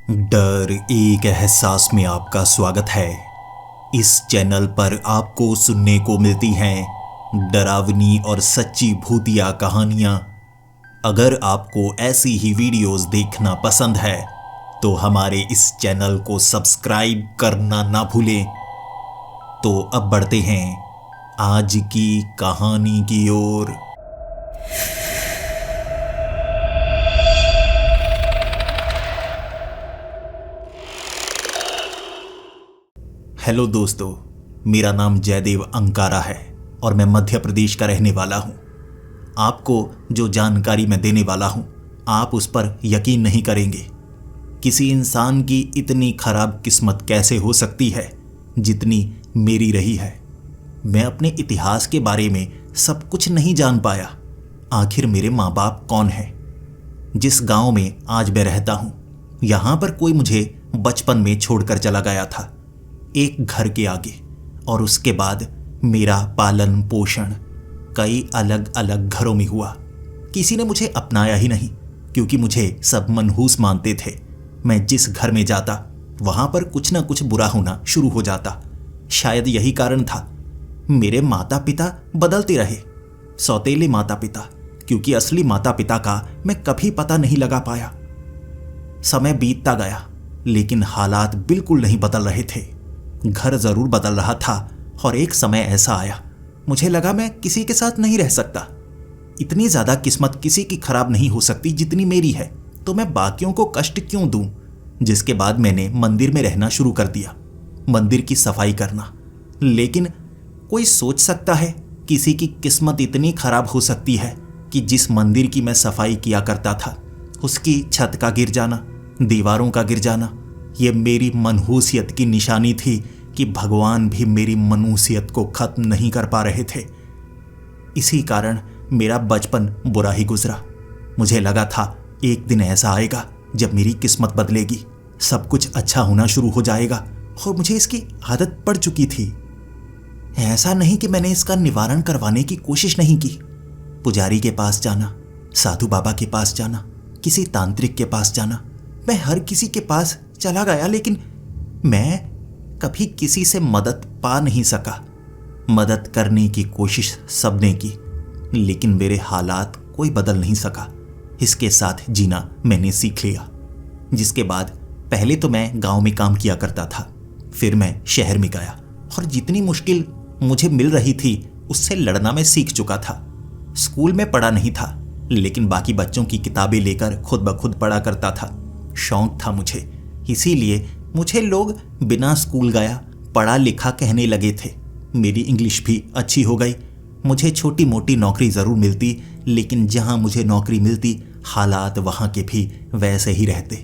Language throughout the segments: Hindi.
डर एक एहसास में आपका स्वागत है। इस चैनल पर आपको सुनने को मिलती हैं डरावनी और सच्ची भूतिया कहानियाँ। अगर आपको ऐसी ही वीडियोस देखना पसंद है तो हमारे इस चैनल को सब्सक्राइब करना ना भूलें। तो अब बढ़ते हैं आज की कहानी की ओर। हेलो दोस्तों, मेरा नाम जयदेव अंकारा है और मैं मध्य प्रदेश का रहने वाला हूँ। आपको जो जानकारी मैं देने वाला हूँ आप उस पर यकीन नहीं करेंगे। किसी इंसान की इतनी खराब किस्मत कैसे हो सकती है जितनी मेरी रही है। मैं अपने इतिहास के बारे में सब कुछ नहीं जान पाया। आखिर मेरे माँ बाप कौन हैं? जिस गांव में आज मैं रहता हूँ यहाँ पर कोई मुझे बचपन में छोड़कर चला गया था, एक घर के आगे, और उसके बाद मेरा पालन पोषण कई अलग अलग घरों में हुआ। किसी ने मुझे अपनाया ही नहीं क्योंकि मुझे सब मनहूस मानते थे। मैं जिस घर में जाता वहां पर कुछ ना कुछ बुरा होना शुरू हो जाता। शायद यही कारण था। मेरे माता पिता बदलते रहे, सौतेले माता पिता, क्योंकि असली माता पिता का मैं कभी पता नहीं लगा पाया। समय बीतता गया लेकिन हालात बिल्कुल नहीं बदल रहे थे। घर जरूर बदल रहा था और एक समय ऐसा आया मुझे लगा मैं किसी के साथ नहीं रह सकता। इतनी ज्यादा किस्मत किसी की खराब नहीं हो सकती जितनी मेरी है, तो मैं बाकियों को कष्ट क्यों दूं। जिसके बाद मैंने मंदिर में रहना शुरू कर दिया, मंदिर की सफाई करना। लेकिन कोई सोच सकता है किसी की किस्मत इतनी खराब हो सकती है कि जिस मंदिर की मैं सफाई किया करता था उसकी छत का गिर जाना, दीवारों का गिर जाना, ये मेरी मनहूसियत की निशानी थी कि भगवान भी मेरी मनहूसियत को खत्म नहीं कर पा रहे थे। इसी कारण मेरा बचपन बुरा ही गुजरा। मुझे लगा था एक दिन ऐसा आएगा जब मेरी किस्मत बदलेगी, सब कुछ अच्छा होना शुरू हो जाएगा, और मुझे इसकी आदत पड़ चुकी थी। ऐसा नहीं कि मैंने इसका निवारण करवाने की कोशिश नहीं की। पुजारी के पास जाना, साधु बाबा के पास जाना, किसी तांत्रिक के पास जाना, मैं हर किसी के पास चला गया, लेकिन मैं कभी किसी से मदद पा नहीं सका। मदद करने की कोशिश सबने की लेकिन मेरे हालात कोई बदल नहीं सका। इसके साथ जीना मैंने सीख लिया। जिसके बाद पहले तो मैं गांव में काम किया करता था, फिर मैं शहर में गया और जितनी मुश्किल मुझे मिल रही थी उससे लड़ना मैं सीख चुका था। स्कूल में पढ़ा नहीं था लेकिन बाकी बच्चों की किताबें लेकर खुद ब खुद पढ़ा करता था। शौक था मुझे, इसीलिए मुझे लोग बिना स्कूल गया पढ़ा लिखा कहने लगे थे। मेरी इंग्लिश भी अच्छी हो गई। मुझे छोटी मोटी नौकरी ज़रूर मिलती, लेकिन जहां मुझे नौकरी मिलती हालात वहां के भी वैसे ही रहते।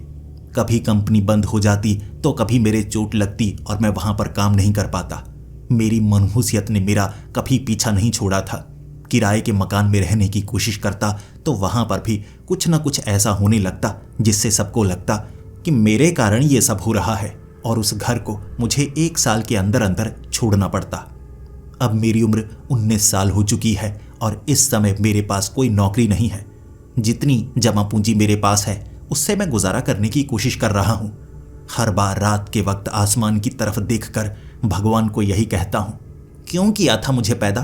कभी कंपनी बंद हो जाती तो कभी मेरे चोट लगती और मैं वहां पर काम नहीं कर पाता। मेरी मनहूसियत ने मेरा कभी पीछा नहीं छोड़ा था। किराए के मकान में रहने की कोशिश करता तो वहां पर भी कुछ ना कुछ ऐसा होने लगता जिससे सबको लगता कि मेरे कारण ये सब हो रहा है, और उस घर को मुझे 1 साल के अंदर अंदर छोड़ना पड़ता। अब मेरी उम्र 19 साल हो चुकी है और इस समय मेरे पास कोई नौकरी नहीं है। जितनी जमा पूंजी मेरे पास है उससे मैं गुजारा करने की कोशिश कर रहा हूँ। हर बार रात के वक्त आसमान की तरफ देखकर भगवान को यही कहता हूँ, क्यों किया था मुझे पैदा?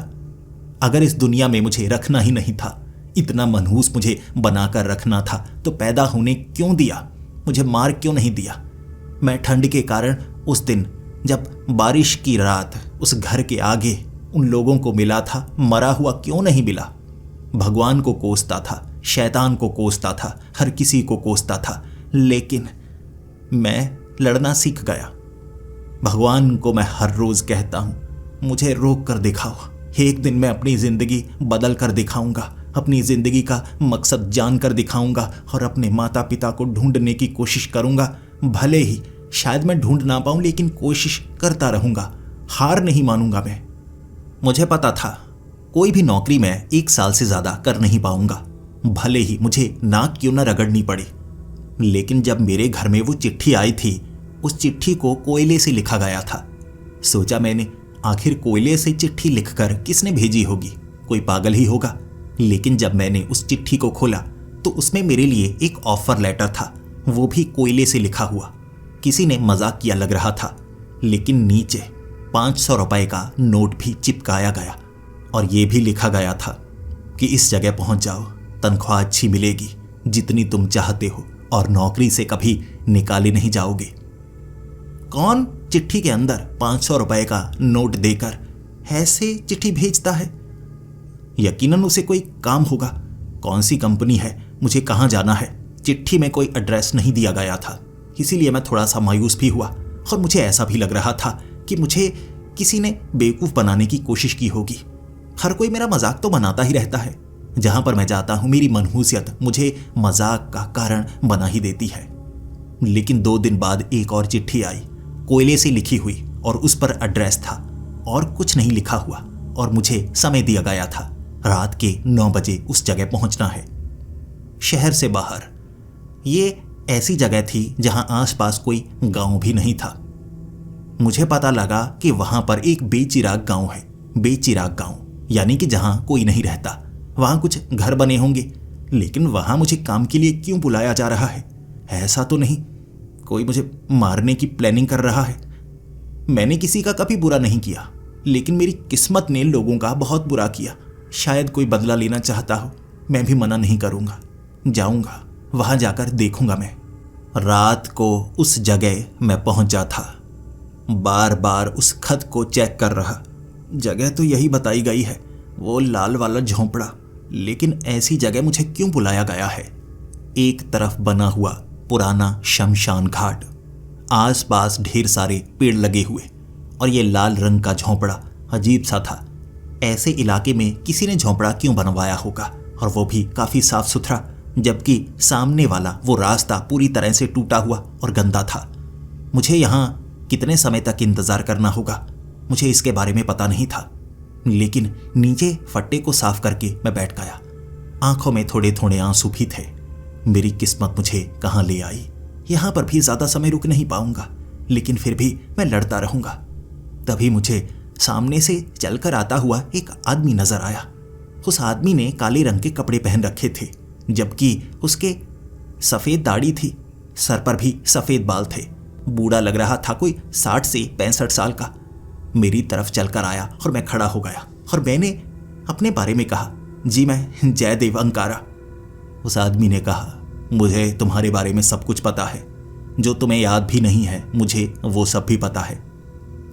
अगर इस दुनिया में मुझे रखना ही नहीं था, इतना मनहूस मुझे बनाकर रखना था, तो पैदा होने क्यों दिया? मुझे मार क्यों नहीं दिया? मैं ठंड के कारण उस दिन जब बारिश की रात उस घर के आगे उन लोगों को मिला था, मरा हुआ क्यों नहीं मिला? भगवान को कोसता था, शैतान को कोसता था, हर किसी को कोसता था, लेकिन मैं लड़ना सीख गया। भगवान को मैं हर रोज कहता हूँ, मुझे रोक कर दिखाओ। एक दिन मैं अपनी जिंदगी बदल कर दिखाऊंगा, अपनी जिंदगी का मकसद जान कर दिखाऊंगा और अपने माता पिता को ढूंढने की कोशिश करूंगा। भले ही शायद मैं ढूंढ ना पाऊं लेकिन कोशिश करता रहूंगा, हार नहीं मानूंगा मैं। मुझे पता था कोई भी नौकरी मैं 1 साल से ज्यादा कर नहीं पाऊंगा, भले ही मुझे नाक क्यों ना रगड़नी पड़े। लेकिन जब मेरे घर में वो चिट्ठी आई थी, उस चिट्ठी को कोयले से लिखा गया था। सोचा मैंने, आखिर कोयले से चिट्ठी लिखकर किसने भेजी होगी? कोई पागल ही होगा। लेकिन जब मैंने उस चिट्ठी को खोला तो उसमें मेरे लिए एक ऑफर लेटर था। वो भी कोयले से लिखा हुआ। किसी ने मजाक किया लग रहा था, लेकिन नीचे 500 रुपए का नोट भी चिपकाया गया और ये भी लिखा गया था कि इस जगह पहुंच जाओ, तनख्वाह अच्छी मिलेगी, जितनी तुम चाहते हो, और नौकरी से कभी निकाले नहीं जाओगे। कौन चिट्ठी के अंदर 500 रुपए का नोट देकर ऐसे चिट्ठी भेजता है? यकीनन उसे कोई काम होगा। कौन सी कंपनी है, मुझे कहाँ जाना है? चिट्ठी में कोई एड्रेस नहीं दिया गया था, इसीलिए मैं थोड़ा सा मायूस भी हुआ और मुझे ऐसा भी लग रहा था कि मुझे किसी ने बेवकूफ़ बनाने की कोशिश की होगी। हर कोई मेरा मजाक तो बनाता ही रहता है। जहां पर मैं जाता हूं मेरी मनहूसियत मुझे मजाक का कारण बना ही देती है। लेकिन 2 दिन बाद एक और चिट्ठी आई, कोयले से लिखी हुई, और उस पर एड्रेस था और कुछ नहीं लिखा हुआ, और मुझे समय दिया गया था, रात के 9 बजे उस जगह पहुंचना है, शहर से बाहर। ये ऐसी जगह थी जहां आसपास कोई गांव भी नहीं था। मुझे पता लगा कि वहां पर एक बेचिराग गांव है। बेचिराग गांव यानी कि जहां कोई नहीं रहता। वहां कुछ घर बने होंगे, लेकिन वहां मुझे काम के लिए क्यों बुलाया जा रहा है? ऐसा तो नहीं कोई मुझे मारने की प्लानिंग कर रहा है? मैंने किसी का कभी बुरा नहीं किया, लेकिन मेरी किस्मत ने लोगों का बहुत बुरा किया। शायद कोई बदला लेना चाहता हो। मैं भी मना नहीं करूंगा, जाऊंगा, वहां जाकर देखूंगा मैं। रात को उस जगह मैं पहुंचा था। बार बार उस खत को चेक कर रहा। जगह तो यही बताई गई है, वो लाल वाला झोंपड़ा, लेकिन ऐसी जगह मुझे क्यों बुलाया गया है? एक तरफ बना हुआ पुराना शमशान घाट, आसपास ढेर सारे पेड़ लगे हुए, और ये लाल रंग का झोंपड़ा अजीब सा था। ऐसे इलाके में किसी ने झोंपड़ा क्यों बनवाया होगा, और वो भी काफी साफ सुथरा, जबकि सामने वाला वो रास्ता पूरी तरह से टूटा हुआ और गंदा था। मुझे यहाँ कितने समय तक इंतजार करना होगा, मुझे इसके बारे में पता नहीं था, लेकिन नीचे फट्टे को साफ करके मैं बैठ गया। आंखों में थोड़े थोड़े आंसू भी थे। मेरी किस्मत मुझे कहाँ ले आई। यहाँ पर भी ज्यादा समय रुक नहीं पाऊंगा, लेकिन फिर भी मैं लड़ता रहूंगा। तभी मुझे सामने से चलकर आता हुआ एक आदमी नजर आया। उस आदमी ने काले रंग के कपड़े पहन रखे थे, जबकि उसके सफेद दाढ़ी थी, सर पर भी सफेद बाल थे। बूढ़ा लग रहा था, कोई 60 से 65 साल का। मेरी तरफ चलकर आया और मैं खड़ा हो गया, और मैंने अपने बारे में कहा, जी मैं जयदेव अंकारा। उस आदमी ने कहा, मुझे तुम्हारे बारे में सब कुछ पता है, जो तुम्हें याद भी नहीं है मुझे वो सब भी पता है।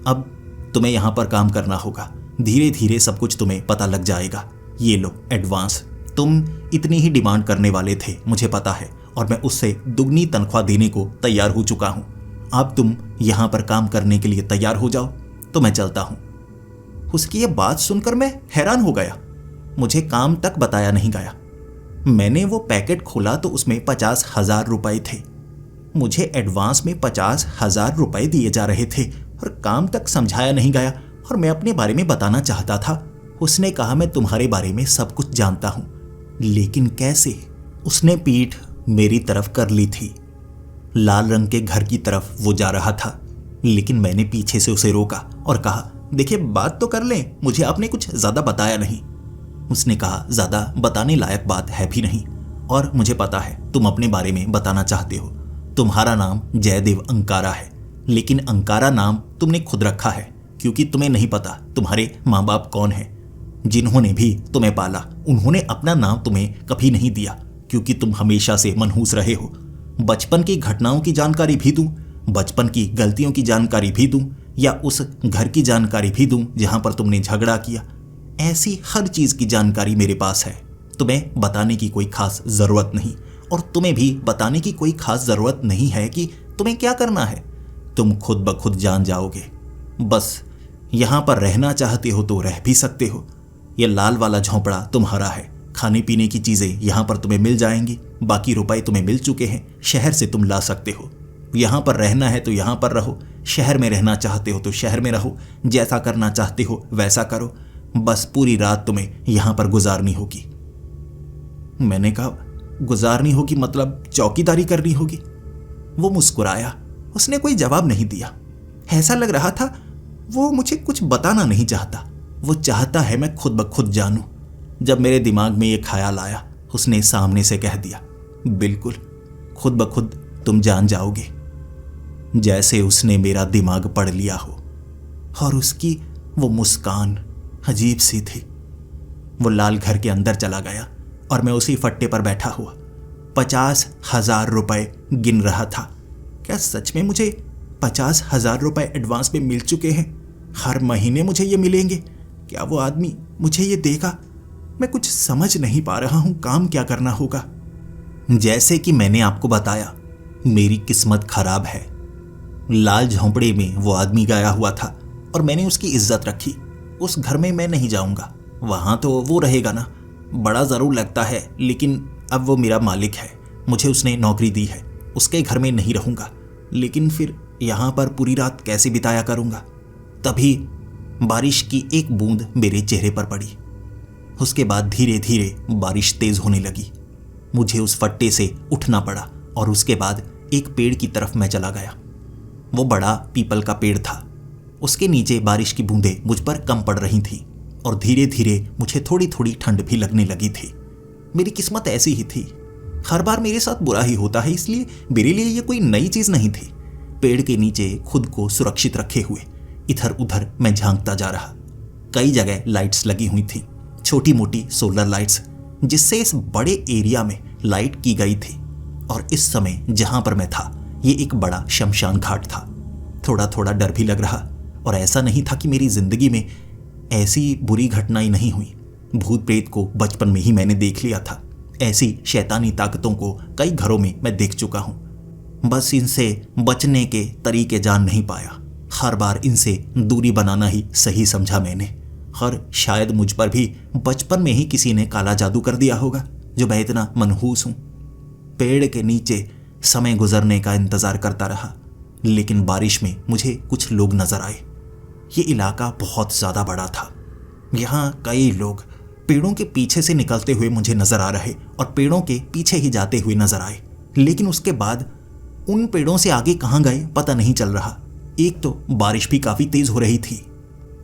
अब तुम्हें यहाँ पर काम करना होगा, धीरे धीरे सब कुछ तुम्हें पता लग जाएगा। ये लो एडवांस। तुम इतनी ही डिमांड करने वाले थे, मुझे पता है, और मैं उससे दुगनी तनख्वाह देने को तैयार हो चुका हूँ। अब तुम यहाँ पर काम करने के लिए तैयार हो जाओ तो मैं चलता हूँ। उसकी ये बात सुनकर मैं हैरान हो गया। मुझे काम तक बताया नहीं गया। मैंने वो पैकेट खोला तो उसमें 50,000 रुपए थे। मुझे एडवांस में 50,000 रुपए दिए जा रहे थे और काम तक समझाया नहीं गया, और मैं अपने बारे में बताना चाहता था। उसने कहा, मैं तुम्हारे बारे में सब कुछ जानता हूं, लेकिन कैसे? उसने पीठ मेरी तरफ कर ली थी। लाल रंग के घर की तरफ वो जा रहा था, लेकिन मैंने पीछे से उसे रोका और कहा, देखिए बात तो कर लें, मुझे आपने कुछ ज्यादा बताया नहीं। उसने कहा, ज्यादा बताने लायक बात है भी नहीं, और मुझे पता है तुम अपने बारे में बताना चाहते हो। तुम्हारा नाम जयदेव अंकारा है, लेकिन अंकारा नाम तुमने खुद रखा है क्योंकि तुम्हें नहीं पता तुम्हारे माँ बाप कौन है। जिन्होंने भी तुम्हें पाला उन्होंने अपना नाम तुम्हें कभी नहीं दिया, क्योंकि तुम हमेशा से मनहूस रहे हो। बचपन की घटनाओं की जानकारी भी दूं, बचपन की गलतियों की जानकारी भी दूं, या उस घर की जानकारी भी दूं जहां पर तुमने झगड़ा किया, ऐसी हर चीज की जानकारी मेरे पास है। तुम्हें बताने की कोई खास जरूरत नहीं, और तुम्हें भी बताने की कोई खास जरूरत नहीं है कि तुम्हें क्या करना है। तुम खुद ब खुद जान जाओगे। बस यहां पर रहना चाहते हो तो रह भी सकते हो। यह लाल वाला झोंपड़ा तुम्हारा है। खाने पीने की चीजें यहां पर तुम्हें मिल जाएंगी, बाकी रुपए तुम्हें मिल चुके हैं, शहर से तुम ला सकते हो। यहां पर रहना है तो यहां पर रहो, शहर में रहना चाहते हो तो शहर में रहो, जैसा करना चाहते हो वैसा करो, बस पूरी रात तुम्हें यहां पर गुजारनी होगी। मैंने कहा, गुजारनी होगी मतलब चौकीदारी करनी होगी? वो मुस्कुराया, उसने कोई जवाब नहीं दिया। ऐसा लग रहा था वो मुझे कुछ बताना नहीं चाहता, वो चाहता है मैं खुद ब खुद जानूं। जब मेरे दिमाग में ये ख्याल आया, उसने सामने से कह दिया, बिल्कुल खुद ब खुद तुम जान जाओगे। जैसे उसने मेरा दिमाग पढ़ लिया हो, और उसकी वो मुस्कान अजीब सी थी। वो लाल घर के अंदर चला गया और मैं उसी फट्टे पर बैठा हुआ 50,000 रुपए गिन रहा था। क्या सच में मुझे 50,000 रुपए एडवांस में मिल चुके हैं? हर महीने मुझे ये मिलेंगे? क्या वो आदमी मुझे ये देगा? मैं कुछ समझ नहीं पा रहा हूं, काम क्या करना होगा। जैसे कि मैंने आपको बताया, मेरी किस्मत खराब है। लाल झोंपड़े में वो आदमी गया हुआ था और मैंने उसकी इज्जत रखी। उस घर में मैं नहीं जाऊंगा, वहां तो वो रहेगा ना। बड़ा जरूर लगता है, लेकिन अब वो मेरा मालिक है, मुझे उसने नौकरी दी है। उसके घर में नहीं रहूंगा, लेकिन फिर यहां पर पूरी रात कैसे बिताया करूंगा। तभी बारिश की एक बूंद मेरे चेहरे पर पड़ी। उसके बाद धीरे धीरे बारिश तेज होने लगी। मुझे उस फट्टे से उठना पड़ा और उसके बाद एक पेड़ की तरफ मैं चला गया। वो बड़ा पीपल का पेड़ था। उसके नीचे बारिश की बूंदें मुझ पर कम पड़ रही थीं और धीरे धीरे मुझे थोड़ी थोड़ी ठंड भी लगने लगी थी। मेरी किस्मत ऐसी ही थी, हर बार मेरे साथ बुरा ही होता है, इसलिए मेरे लिए ये कोई नई चीज नहीं थी। पेड़ के नीचे खुद को सुरक्षित रखे हुए इधर उधर मैं झांकता जा रहा। कई जगह लाइट्स लगी हुई थी, छोटी मोटी सोलर लाइट्स, जिससे इस बड़े एरिया में लाइट की गई थी। और इस समय जहां पर मैं था, ये एक बड़ा शमशान घाट था। थोड़ा थोड़ा डर भी लग रहा, और ऐसा नहीं था कि मेरी जिंदगी में ऐसी बुरी घटनाएं नहीं हुई। भूत प्रेत को बचपन में ही मैंने देख लिया था। ऐसी शैतानी ताकतों को कई घरों में मैं देख चुका हूं। बस इनसे बचने के तरीके जान नहीं पाया। हर बार इनसे दूरी बनाना ही सही समझा मैंने। और शायद मुझ पर भी बचपन में ही किसी ने काला जादू कर दिया होगा, जो मैं इतना मनहूस हूं। पेड़ के नीचे समय गुजरने का इंतजार करता रहा, लेकिन बारिश में मुझे कुछ लोग नजर आए। ये इलाका बहुत ज्यादा बड़ा था। यहाँ कई लोग पेड़ों के पीछे से निकलते हुए मुझे नजर आ रहे और पेड़ों के पीछे ही जाते हुए नजर आए, लेकिन उसके बाद उन पेड़ों से आगे कहाँ गए पता नहीं चल रहा। एक तो बारिश भी काफी तेज हो रही थी।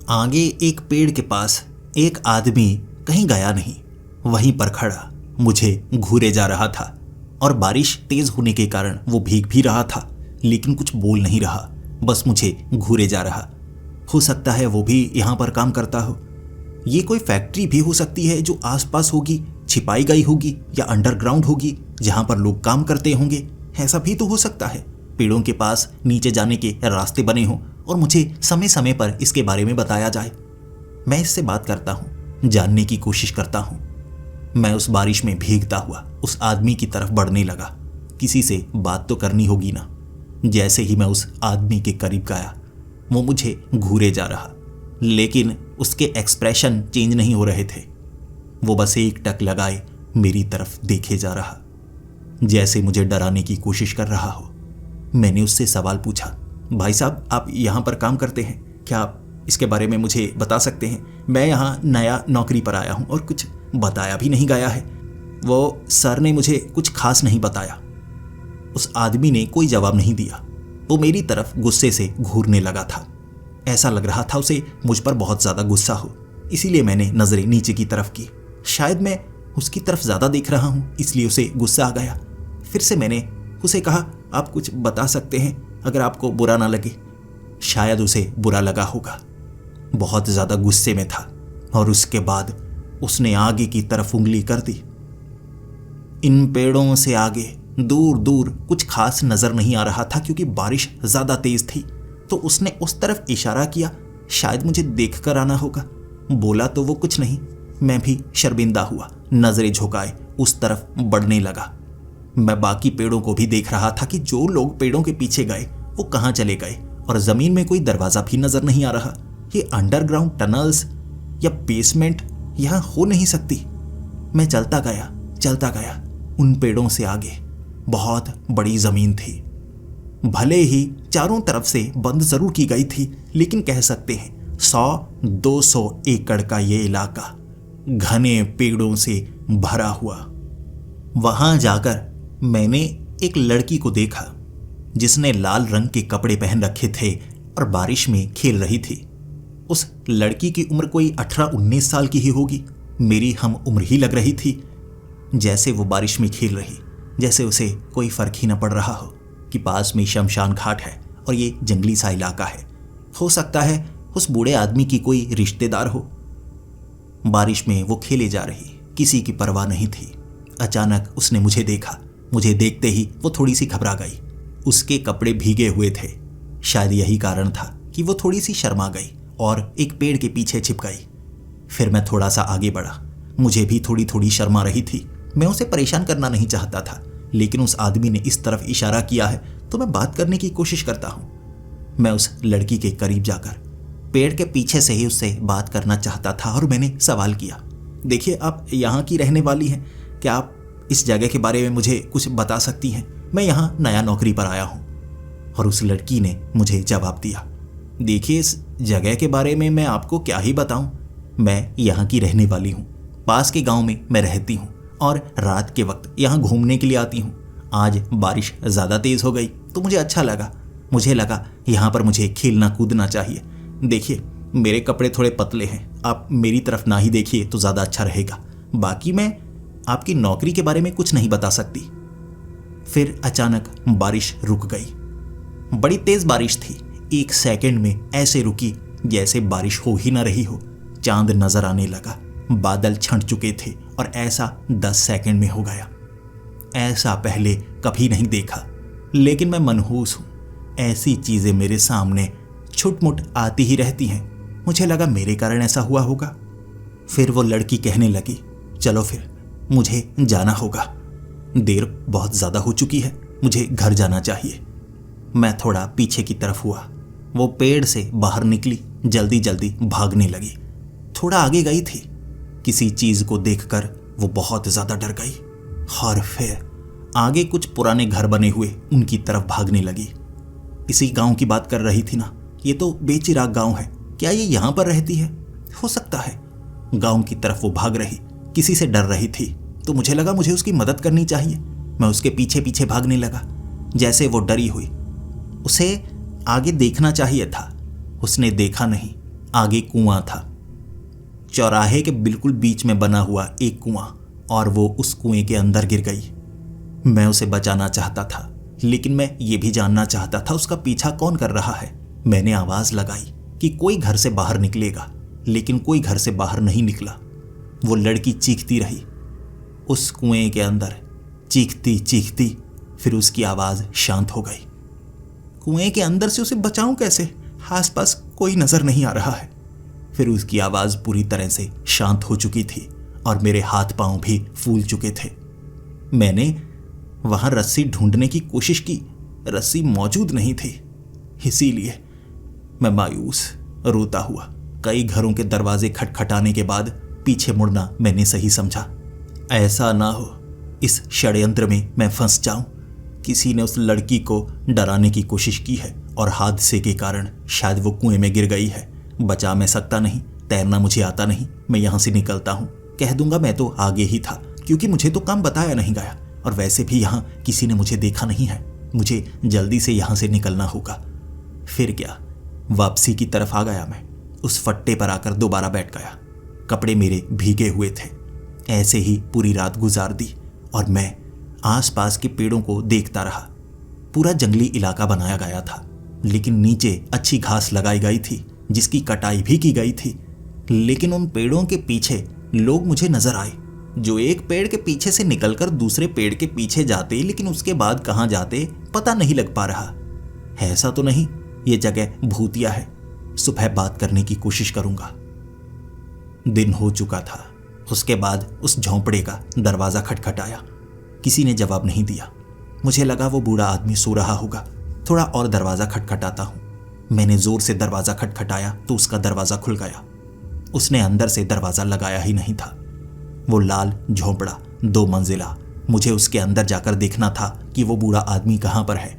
आगे एक पेड़ के पास एक आदमी कहीं गया नहीं, वहीं पर खड़ा मुझे घूरे जा रहा था। और बारिश तेज होने के कारण वो भीग भी रहा था, लेकिन कुछ बोल नहीं रहा, बस मुझे घूरे जा रहा। हो सकता है वो भी यहाँ पर काम करता हो। ये कोई फैक्ट्री भी हो सकती है जो आसपास होगी, छिपाई गई होगी, या अंडरग्राउंड होगी जहाँ पर लोग काम करते होंगे। ऐसा भी तो हो सकता है, पेड़ों के पास नीचे जाने के रास्ते बने हों और मुझे समय समय पर इसके बारे में बताया जाए। मैं इससे बात करता हूँ, जानने की कोशिश करता हूँ। मैं उस बारिश में भीगता हुआ उस आदमी की तरफ बढ़ने लगा। किसी से बात तो करनी होगी ना। जैसे ही मैं उस आदमी के करीब गया, वो मुझे घूरे जा रहा, लेकिन उसके एक्सप्रेशन चेंज नहीं हो रहे थे। वो बस एक टक लगाए मेरी तरफ देखे जा रहा, जैसे मुझे डराने की कोशिश कर रहा हो। मैंने उससे सवाल पूछा, भाई साहब आप यहाँ पर काम करते हैं क्या? आप इसके बारे में मुझे बता सकते हैं? मैं यहाँ नया नौकरी पर आया हूँ और कुछ बताया भी नहीं गया है। वो सर ने मुझे कुछ खास नहीं बताया। उस आदमी ने कोई जवाब नहीं दिया। वो मेरी तरफ गुस्से से घूरने लगा था। ऐसा लग रहा था उसे मुझ पर बहुत ज़्यादा गुस्सा हो, इसीलिए मैंने नज़रें नीचे की तरफ की। शायद मैं उसकी तरफ ज़्यादा देख रहा हूँ, इसलिए उसे गुस्सा आ गया। फिर से मैंने उसे कहा, आप कुछ बता सकते हैं अगर आपको बुरा ना लगे। शायद उसे बुरा लगा होगा, बहुत ज़्यादा गुस्से में था। और उसके बाद उसने आगे की तरफ उंगली कर दी। इन पेड़ों से आगे दूर दूर कुछ खास नजर नहीं आ रहा था, क्योंकि बारिश ज्यादा तेज थी। तो उसने उस तरफ इशारा किया, शायद मुझे देखकर आना होगा। बोला तो वो कुछ नहीं। मैं भी शर्मिंदा हुआ, नजरें झुकाए उस तरफ बढ़ने लगा। मैं बाकी पेड़ों को भी देख रहा था कि जो लोग पेड़ों के पीछे गए वो कहाँ चले गए, और जमीन में कोई दरवाजा भी नजर नहीं आ रहा। ये अंडरग्राउंड टनल्स या बेसमेंट यहाँ हो नहीं सकती। मैं चलता गया। उन पेड़ों से आगे बहुत बड़ी जमीन थी। भले ही चारों तरफ से बंद जरूर की गई थी, लेकिन कह सकते हैं 100-200 एकड़ का ये इलाका घने पेड़ों से भरा हुआ। वहां जाकर मैंने एक लड़की को देखा, जिसने लाल रंग के कपड़े पहन रखे थे और बारिश में खेल रही थी। उस लड़की की उम्र कोई 18-19 साल की ही होगी। मेरी हम उम्र ही लग रही थी। जैसे वो बारिश में खेल रही, जैसे उसे कोई फर्क ही न पड़ रहा हो। कि पास में शमशान घाट है और ये जंगली सा इलाका है। हो सकता है उस बूढ़े आदमी की कोई रिश्तेदार हो। बारिश में वो खेले जा रही, किसी की परवाह नहीं थी। अचानक उसने मुझे देखा। मुझे देखते ही वो थोड़ी सी घबरा गई। उसके कपड़े भीगे हुए थे। शायद यही कारण था कि वो थोड़ी सी शर्मा गई और एक पेड़ के पीछे छिप गई। फिर मैं थोड़ा सा आगे बढ़ा। मुझे भी थोड़ी थोड़ी शर्मा रही थी। मैं उसे परेशान करना नहीं चाहता था, लेकिन उस आदमी ने इस तरफ इशारा किया है तो मैं बात करने की कोशिश करता हूँ। मैं उस लड़की के करीब जाकर पेड़ के पीछे से ही उससे बात करना चाहता था और मैंने सवाल किया, देखिए आप यहाँ की रहने वाली हैं, क्या आप इस जगह के बारे में मुझे कुछ बता सकती हैं? मैं यहाँ नया नौकरी पर आया हूँ। और उस लड़की ने मुझे जवाब दिया, देखिए इस जगह के बारे में मैं आपको क्या ही बताऊं, मैं यहाँ की रहने वाली हूँ। पास के गांव में मैं रहती हूँ और रात के वक्त यहाँ घूमने के लिए आती हूँ। आज बारिश ज़्यादा तेज़ हो गई तो मुझे अच्छा लगा। मुझे लगा यहाँ पर मुझे खेलना कूदना चाहिए। देखिए मेरे कपड़े थोड़े पतले हैं, आप मेरी तरफ ना ही देखिए तो ज़्यादा अच्छा रहेगा। बाकी मैं आपकी नौकरी के बारे में कुछ नहीं बता सकती। फिर अचानक बारिश रुक गई। बड़ी तेज बारिश थी। 1 सेकंड में ऐसे रुकी जैसे बारिश हो ही ना रही हो। चांद नजर आने लगा। बादल छंट चुके थे और ऐसा 10 सेकंड में हो गया। ऐसा पहले कभी नहीं देखा, लेकिन मैं मनहूस हूं। ऐसी चीजें मेरे सामने छुटमुट आती ही रहती हैं। मुझे लगा मेरे कारण ऐसा हुआ होगा। फिर वो लड़की कहने लगी, चलो फिर मुझे जाना होगा, देर बहुत ज्यादा हो चुकी है, मुझे घर जाना चाहिए। मैं थोड़ा पीछे की तरफ हुआ। वो पेड़ से बाहर निकली, जल्दी जल्दी भागने लगी। थोड़ा आगे गई थी, किसी चीज को देखकर वो बहुत ज्यादा डर गई और फिर आगे कुछ पुराने घर बने हुए उनकी तरफ भागने लगी। इसी गांव की बात कर रही थी ना, ये तो बेचिराग गांव है, क्या ये यहां पर रहती है? हो सकता है। गांव की तरफ वो भाग रही, किसी से डर रही थी, तो मुझे लगा मुझे उसकी मदद करनी चाहिए। मैं उसके पीछे पीछे भागने लगा। जैसे वो डरी हुई, उसे आगे देखना चाहिए था, उसने देखा नहीं। आगे कुआं था, चौराहे के बिल्कुल बीच में बना हुआ एक कुआं, और वो उस कुएं के अंदर गिर गई। मैं उसे बचाना चाहता था, लेकिन मैं ये भी जानना चाहता था उसका पीछा कौन कर रहा है। मैंने आवाज लगाई कि कोई घर से बाहर निकलेगा, लेकिन कोई घर से बाहर नहीं निकला। वो लड़की चीखती रही उस कुएं के अंदर, चीखती चीखती, फिर उसकी आवाज शांत हो गई। कुएं के अंदर से उसे बचाऊं कैसे? आसपास कोई नजर नहीं आ रहा है। फिर उसकी आवाज पूरी तरह से शांत हो चुकी थी और मेरे हाथ पांव भी फूल चुके थे। मैंने वहां रस्सी ढूंढने की कोशिश की, रस्सी मौजूद नहीं थी। इसीलिए मैं मायूस रोता हुआ कई घरों के दरवाजे खटखटाने के बाद पीछे मुड़ना मैंने सही समझा। ऐसा ना हो इस षड्यंत्र में मैं फंस जाऊं। किसी ने उस लड़की को डराने की कोशिश की है और हादसे के कारण शायद वो कुएं में गिर गई है। बचा मैं सकता नहीं, तैरना मुझे आता नहीं। मैं यहाँ से निकलता हूँ, कह दूंगा मैं तो आगे ही था, क्योंकि मुझे तो काम बताया नहीं गया और वैसे भी यहाँ किसी ने मुझे देखा नहीं है। मुझे जल्दी से यहाँ से निकलना होगा। फिर क्या, वापसी की तरफ आ गया। मैं उस फट्टे पर आकर दोबारा बैठ गया। कपड़े मेरे भीगे हुए थे। ऐसे ही पूरी रात गुजार दी और मैं आसपास के पेड़ों को देखता रहा। पूरा जंगली इलाका बनाया गया था, लेकिन नीचे अच्छी घास लगाई गई थी जिसकी कटाई भी की गई थी। लेकिन उन पेड़ों के पीछे लोग मुझे नजर आए, जो एक पेड़ के पीछे से निकलकर दूसरे पेड़ के पीछे जाते, लेकिन उसके बाद कहाँ जाते पता नहीं लग पा रहा। ऐसा तो नहीं ये जगह भूतिया है। सुबह बात करने की कोशिश करूंगा। दिन हो चुका था। उसके बाद उस झोंपड़े का दरवाजा खटखटाया। किसी ने जवाब नहीं दिया। मुझे लगा वो बूढ़ा आदमी सो रहा होगा। थोड़ा और दरवाजा खटखटाता हूं। मैंने जोर से दरवाजा खटखटाया तो उसका दरवाजा खुल गया। उसने अंदर से दरवाजा लगाया ही नहीं था। वो लाल झोंपड़ा 2 मंजिला। मुझे उसके अंदर जाकर देखना था कि वो बूढ़ा आदमी कहां पर है।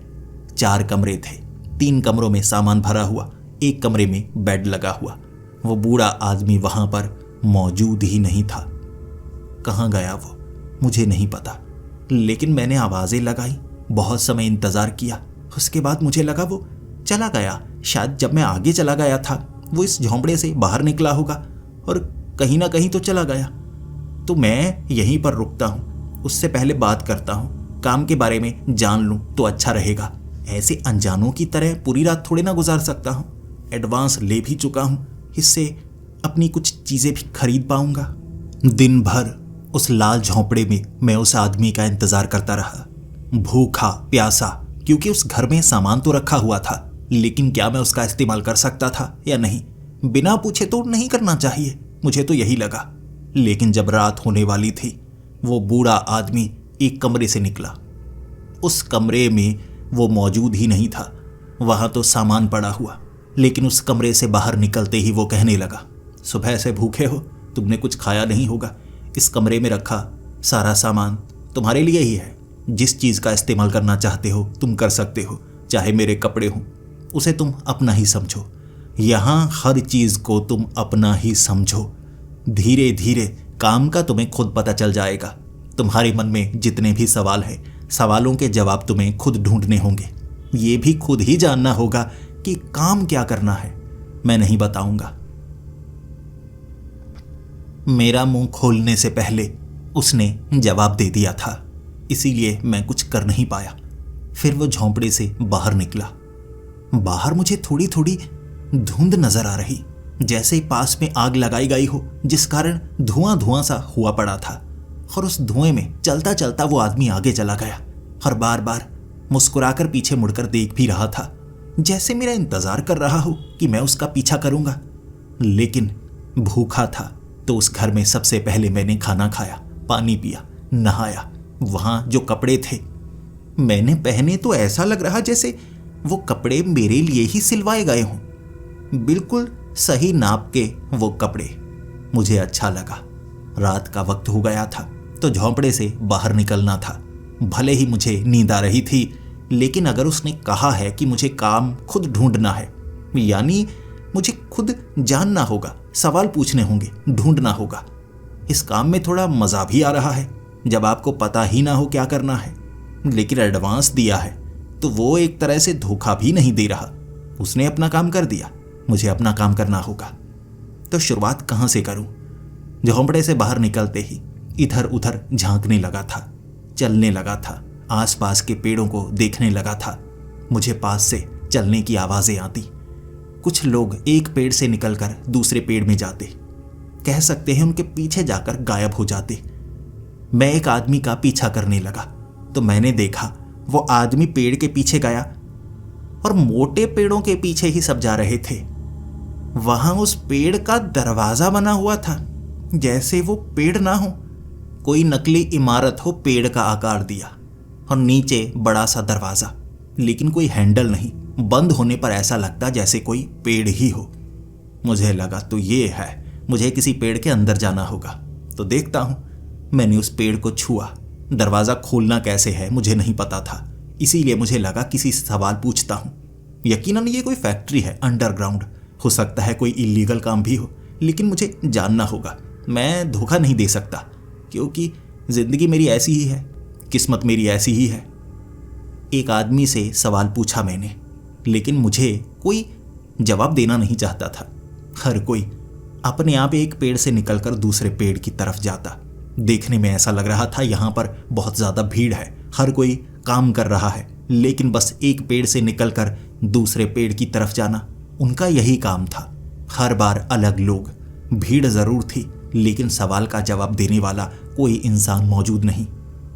4 कमरे थे। 3 कमरों में सामान भरा हुआ, 1 कमरे में बेड लगा हुआ। वो बूढ़ा आदमी वहां पर मौजूद ही नहीं था। कहां गया वो मुझे नहीं पता, लेकिन मैंने आवाजें लगाई, बहुत समय इंतजार किया। उसके बाद मुझे लगा वो चला गया। शायद जब मैं आगे चला गया था वो इस झोंपड़े से बाहर निकला होगा और कहीं ना कहीं तो चला गया। तो मैं यहीं पर रुकता हूँ, उससे पहले बात करता हूँ। काम के बारे में जान लूँ तो अच्छा रहेगा। ऐसे अनजानों की तरह पूरी रात थोड़े ना गुजार सकता हूं। एडवांस ले भी चुका हूं, इससे अपनी कुछ चीजें भी खरीद पाऊंगा। दिन भर उस लाल झोंपड़े में मैं उस आदमी का इंतजार करता रहा, भूखा प्यासा, क्योंकि उस घर में सामान तो रखा हुआ था, लेकिन क्या मैं उसका इस्तेमाल कर सकता था या नहीं? बिना पूछे तो नहीं करना चाहिए, मुझे तो यही लगा। लेकिन जब रात होने वाली थी, वो बूढ़ा आदमी एक कमरे से निकला। उस कमरे में वो मौजूद ही नहीं था, वहां तो सामान पड़ा हुआ। लेकिन उस कमरे से बाहर निकलते ही वो कहने लगा, सुबह से भूखे हो, तुमने कुछ खाया नहीं होगा। इस कमरे में रखा सारा सामान तुम्हारे लिए ही है। जिस चीज़ का इस्तेमाल करना चाहते हो तुम कर सकते हो, चाहे मेरे कपड़े हों, उसे तुम अपना ही समझो। यहाँ हर चीज़ को तुम अपना ही समझो। धीरे धीरे काम का तुम्हें खुद पता चल जाएगा। तुम्हारे मन में जितने भी सवाल हैं, सवालों के जवाब तुम्हें खुद ढूंढने होंगे। ये भी खुद ही जानना होगा कि काम क्या करना है, मैं नहीं बताऊंगा। मेरा मुंह खोलने से पहले उसने जवाब दे दिया था, इसीलिए मैं कुछ कर नहीं पाया। फिर वो झोंपड़े से बाहर निकला। बाहर मुझे थोड़ी थोड़ी धुंध नजर आ रही, जैसे पास में आग लगाई गई हो, जिस कारण धुआं धुआं सा हुआ पड़ा था। और उस धुएं में चलता चलता वो आदमी आगे चला गया और बार बार मुस्कुराकर पीछे मुड़कर देख भी रहा था, जैसे मेरा इंतजार कर रहा हो कि मैं उसका पीछा करूंगा। लेकिन भूखा था तो उस घर में सबसे पहले मैंने खाना खाया, पानी पिया, नहाया। वहां जो कपड़े थे मैंने पहने तो ऐसा लग रहा जैसे वो कपड़े मेरे लिए ही सिलवाए गए हों। बिल्कुल सही नाप के वो कपड़े। मुझे अच्छा लगा। रात का वक्त हो गया था तो झोंपड़े से बाहर निकलना था। भले ही मुझे नींद आ रही थी, लेकिन अगर उसने कहा है कि मुझे काम खुद ढूंढना है, यानी मुझे खुद जानना होगा, सवाल पूछने होंगे, ढूंढना होगा। इस काम में थोड़ा मजा भी आ रहा है जब आपको पता ही ना हो क्या करना है। लेकिन एडवांस दिया है तो वो एक तरह से धोखा भी नहीं दे रहा। उसने अपना काम कर दिया, मुझे अपना काम करना होगा। तो शुरुआत कहां से करूं? झोंपड़े से बाहर निकलते ही इधर उधर झांकने लगा था, चलने लगा था, आसपास के पेड़ों को देखने लगा था। मुझे पास से चलने की आवाजें आती। कुछ लोग एक पेड़ से निकलकर दूसरे पेड़ में जाते, कह सकते हैं उनके पीछे जाकर गायब हो जाते। मैं एक आदमी का पीछा करने लगा तो मैंने देखा वो आदमी पेड़ के पीछे गया और मोटे पेड़ों के पीछे ही सब जा रहे थे। वहां उस पेड़ का दरवाजा बना हुआ था, जैसे वो पेड़ ना हो, कोई नकली इमारत हो पेड़ का आकार दिया, और नीचे बड़ा सा दरवाजा, लेकिन कोई हैंडल नहीं। बंद होने पर ऐसा लगता जैसे कोई पेड़ ही हो। मुझे लगा तो ये है, मुझे किसी पेड़ के अंदर जाना होगा, तो देखता हूं। मैंने उस पेड़ को छुआ। दरवाजा खोलना कैसे है मुझे नहीं पता था, इसीलिए मुझे लगा किसी से सवाल पूछता हूं। यकीनन ये कोई फैक्ट्री है अंडरग्राउंड, हो सकता है कोई इलीगल काम भी हो, लेकिन मुझे जानना होगा। मैं धोखा नहीं दे सकता, क्योंकि जिंदगी मेरी ऐसी ही है, किस्मत मेरी ऐसी ही है। एक आदमी से सवाल पूछा मैंने, लेकिन मुझे कोई जवाब देना नहीं चाहता था। हर कोई अपने आप एक पेड़ से निकलकर दूसरे पेड़ की तरफ जाता। देखने में ऐसा लग रहा था यहाँ पर बहुत ज्यादा भीड़ है, हर कोई काम कर रहा है, लेकिन बस एक पेड़ से निकलकर दूसरे पेड़ की तरफ जाना उनका यही काम था। हर बार अलग लोग, भीड़ जरूर थी, लेकिन सवाल का जवाब देने वाला कोई इंसान मौजूद नहीं।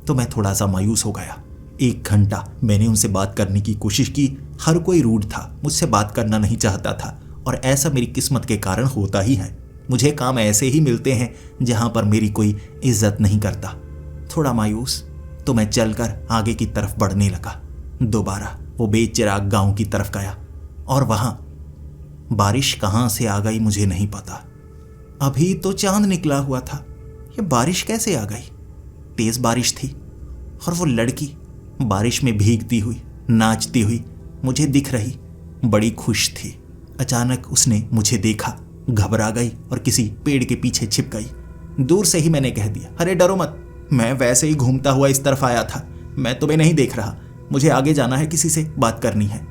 तो मैं थोड़ा सा मायूस हो गया। 1 घंटा मैंने उनसे बात करने की कोशिश की, हर कोई रूड था, मुझसे बात करना नहीं चाहता था, और ऐसा मेरी किस्मत के कारण होता ही है। मुझे काम ऐसे ही मिलते हैं जहां पर मेरी कोई इज्जत नहीं करता। थोड़ा मायूस तो मैं चलकर आगे की तरफ बढ़ने लगा। दोबारा वो बेचिराग गांव की तरफ गया, और वहां बारिश कहां से आ गई मुझे नहीं पता। अभी तो चांद निकला हुआ था, ये बारिश कैसे आ गई? तेज बारिश थी, और वो लड़की बारिश में भीगती हुई, नाचती हुई मुझे दिख रही, बड़ी खुश थी। अचानक उसने मुझे देखा, घबरा गई और किसी पेड़ के पीछे छिप गई। दूर से ही मैंने कह दिया, अरे डरो मत, मैं वैसे ही घूमता हुआ इस तरफ आया था, मैं तुम्हें नहीं देख रहा, मुझे आगे जाना है, किसी से बात करनी है।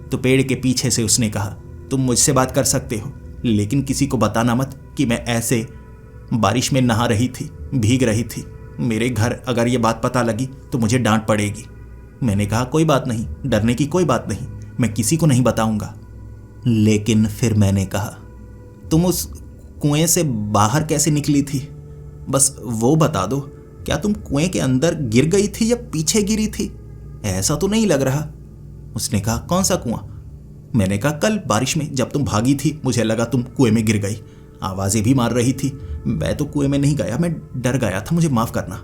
तो पेड़ के पीछे से उसने कहा, तुम मुझसे बात कर सकते हो, लेकिन किसी को बताना मत कि मैं ऐसे बारिश में नहा रही थी, भीग रही थी। मेरे घर अगर ये बात पता लगी तो मुझे डांट पड़ेगी। मैंने कहा कोई बात नहीं, डरने की कोई बात नहीं, मैं किसी को नहीं बताऊंगा। लेकिन फिर मैंने कहा, तुम उस कुएं से बाहर कैसे निकली थी? बस वो बता दो, क्या तुम कुएं के अंदर गिर गई थी या पीछे गिरी थी? ऐसा तो नहीं लग रहा। उसने कहा, कौन सा कुआं? मैंने कहा, कल बारिश में जब तुम भागी थी, मुझे लगा तुम कुएं में गिर गई, आवाजें भी मार रही थी। मैं तो कुएं में नहीं गया, मैं डर गया था, मुझे माफ करना।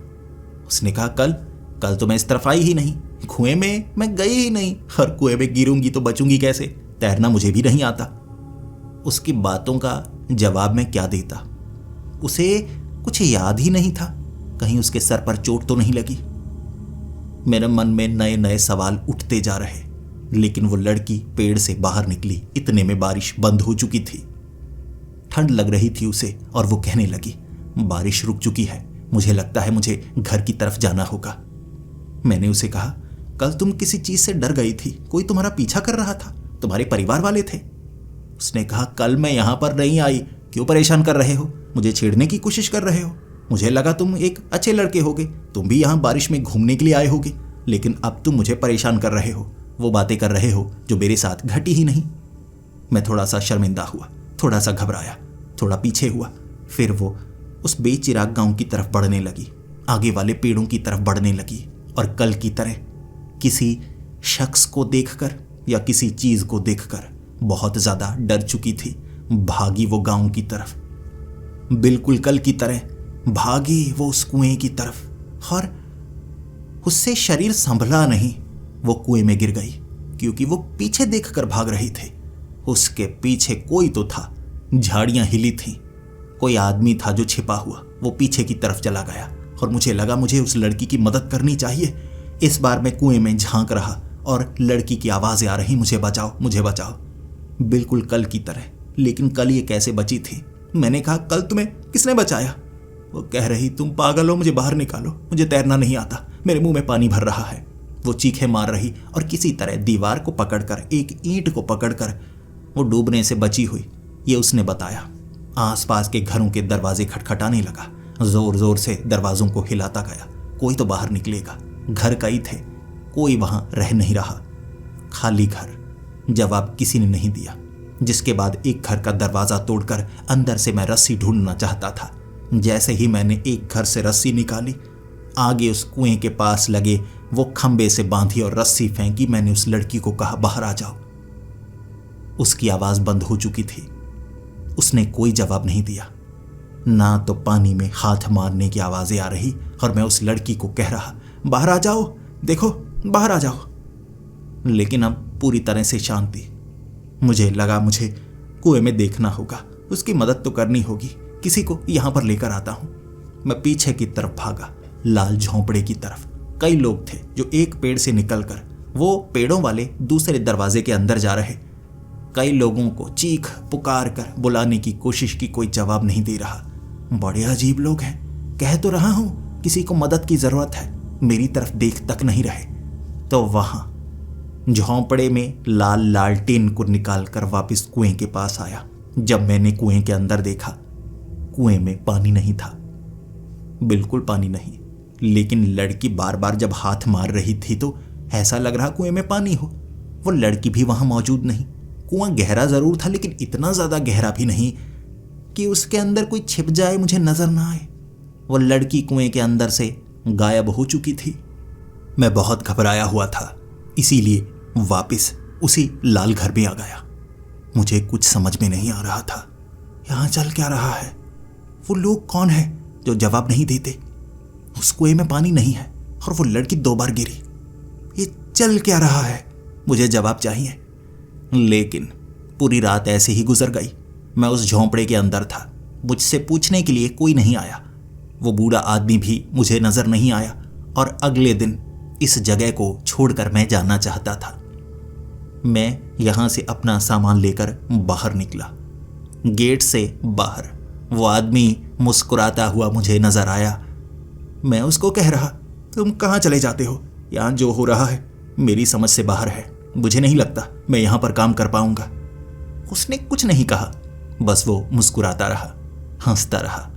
उसने कहा, कल तो मैं इस तरफ आई ही नहीं, कुएं में मैं गई ही नहीं, और कुएं में गिरूंगी तो बचूंगी कैसे? तैरना मुझे भी नहीं आता। उसकी बातों का जवाब मैं क्या देता? उसे कुछ याद ही नहीं था, कहीं उसके सर पर चोट तो नहीं लगी। मेरे मन में नए नए सवाल उठते जा रहे, लेकिन वो लड़की पेड़ से बाहर निकली, इतने में बारिश बंद हो चुकी थी। ठंड लग रही थी उसे, और वो कहने लगी, बारिश रुक चुकी है, मुझे लगता है मुझे घर की तरफ जाना होगा। मैंने उसे कहा, कल तुम किसी चीज से डर गई थी, कोई तुम्हारा पीछा कर रहा था, तुम्हारे परिवार वाले थे। उसने कहा, कल मैं यहां पर नहीं आई, क्यों परेशान कर रहे हो? मुझे छेड़ने की कोशिश कर रहे हो? मुझे लगा तुम एक अच्छे लड़के होगे, तुम भी यहां बारिश में घूमने के लिए आए होगे, लेकिन अब तुम मुझे परेशान कर रहे हो, वो बातें कर रहे हो जो मेरे साथ घटी ही नहीं। मैं थोड़ा सा शर्मिंदा हुआ, थोड़ा सा घबराया, थोड़ा पीछे हुआ। फिर वो उस बेचिराग गांव की तरफ बढ़ने लगी, आगे वाले पेड़ों की तरफ बढ़ने लगी, और कल की तरह किसी शख्स को देखकर या किसी चीज को देखकर बहुत ज्यादा डर चुकी थी। भागी वो गांव की तरफ, बिल्कुल कल की तरह भागी वो उस कुएं की तरफ, और उससे शरीर संभला नहीं, वो कुएं में गिर गई, क्योंकि वो पीछे देखकर भाग रही थी। उसके पीछे कोई तो था, झाड़ियां हिली थीं, कोई आदमी था जो छिपा हुआ, वो पीछे की तरफ चला गया, और मुझे लगा मुझे उस लड़की की मदद करनी चाहिए। इस बार मैं कुएं में झांक रहा, और लड़की की आवाजें आ रही, मुझे बचाओ, मुझे बचाओ, बिल्कुल कल की तरह। लेकिन कल ये कैसे बची थी? मैंने कहा, कल तुम्हें किसने बचाया? वो कह रही, तुम पागल हो, मुझे बाहर निकालो, मुझे तैरना नहीं आता, मेरे मुंह में पानी भर रहा है। वो चीखें मार रही, और किसी तरह दीवार को पकड़कर, एक ईंट को पकड़कर वो डूबने से बची हुई, ये उसने बताया। आसपास के घरों के दरवाजे खटखटाने लगा, जोर जोर से दरवाजों को हिलाता गया, कोई तो बाहर निकलेगा। घर कई थे, कोई वहां रह नहीं रहा, खाली घर। जवाब किसी ने नहीं दिया, जिसके बाद एक घर का दरवाजा तोड़कर अंदर से मैं रस्सी ढूंढना चाहता था। जैसे ही मैंने एक घर से रस्सी निकाली, आगे उस कुएं के पास लगे वो खंबे से बांधी और रस्सी फेंकी। मैंने उस लड़की को कहा, बाहर आ जाओ। उसकी आवाज बंद हो चुकी थी, उसने कोई जवाब नहीं दिया, ना तो पानी में हाथ मारने की आवाजें आ रही, और मैं उस लड़की को कह रहा, बाहर आ जाओ, देखो बाहर आ जाओ। लेकिन अब पूरी तरह से शांति। मुझे लगा मुझे कुएं में देखना होगा, उसकी मदद तो करनी होगी, किसी को यहां पर लेकर आता हूं। मैं पीछे की तरफ भागा, लाल झोंपड़े की तरफ। कई लोग थे जो एक पेड़ से निकलकर वो पेड़ों वाले दूसरे दरवाजे के अंदर जा रहे। कई लोगों को चीख पुकार कर बुलाने की कोशिश की, कोई जवाब नहीं दे रहा। बड़े अजीब लोग हैं, कह तो रहा हूं किसी को मदद की जरूरत है, मेरी तरफ देख तक नहीं रहे। तो वहां झोंपड़े में लाल लालटेन को निकालकर वापस कुएं के पास आया। जब मैंने कुएं के अंदर देखा, कुएं में पानी नहीं था, बिल्कुल पानी नहीं। लेकिन लड़की बार बार जब हाथ मार रही थी तो ऐसा लग रहा कुएं में पानी हो। वो लड़की भी वहां मौजूद नहीं। कुआं गहरा जरूर था, लेकिन इतना ज्यादा गहरा भी नहीं कि उसके अंदर कोई छिप जाए, मुझे नजर ना आए। वो लड़की कुएं के अंदर से गायब हो चुकी थी। मैं बहुत घबराया हुआ था, इसीलिए वापस उसी लाल घर में आ गया। मुझे कुछ समझ में नहीं आ रहा था, यहां चल क्या रहा है? वो लोग कौन है जो जवाब नहीं देते? उस कुएं में पानी नहीं है, और वो लड़की 2 बार गिरी। ये चल क्या रहा है? मुझे जवाब चाहिए। लेकिन पूरी रात ऐसे ही गुजर गई। मैं उस झोंपड़े के अंदर था, मुझसे पूछने के लिए कोई नहीं आया। वो बूढ़ा आदमी भी मुझे नजर नहीं आया, और अगले दिन इस जगह को छोड़कर मैं जाना चाहता था। मैं यहां से अपना सामान लेकर बाहर निकला। गेट से बाहर वो आदमी मुस्कुराता हुआ मुझे नजर आया। मैं उसको कह रहा, तुम कहां चले जाते हो? यहां जो हो रहा है मेरी समझ से बाहर है, मुझे नहीं लगता मैं यहां पर काम कर पाऊंगा। उसने कुछ नहीं कहा, बस वो मुस्कुराता रहा, हंसता रहा।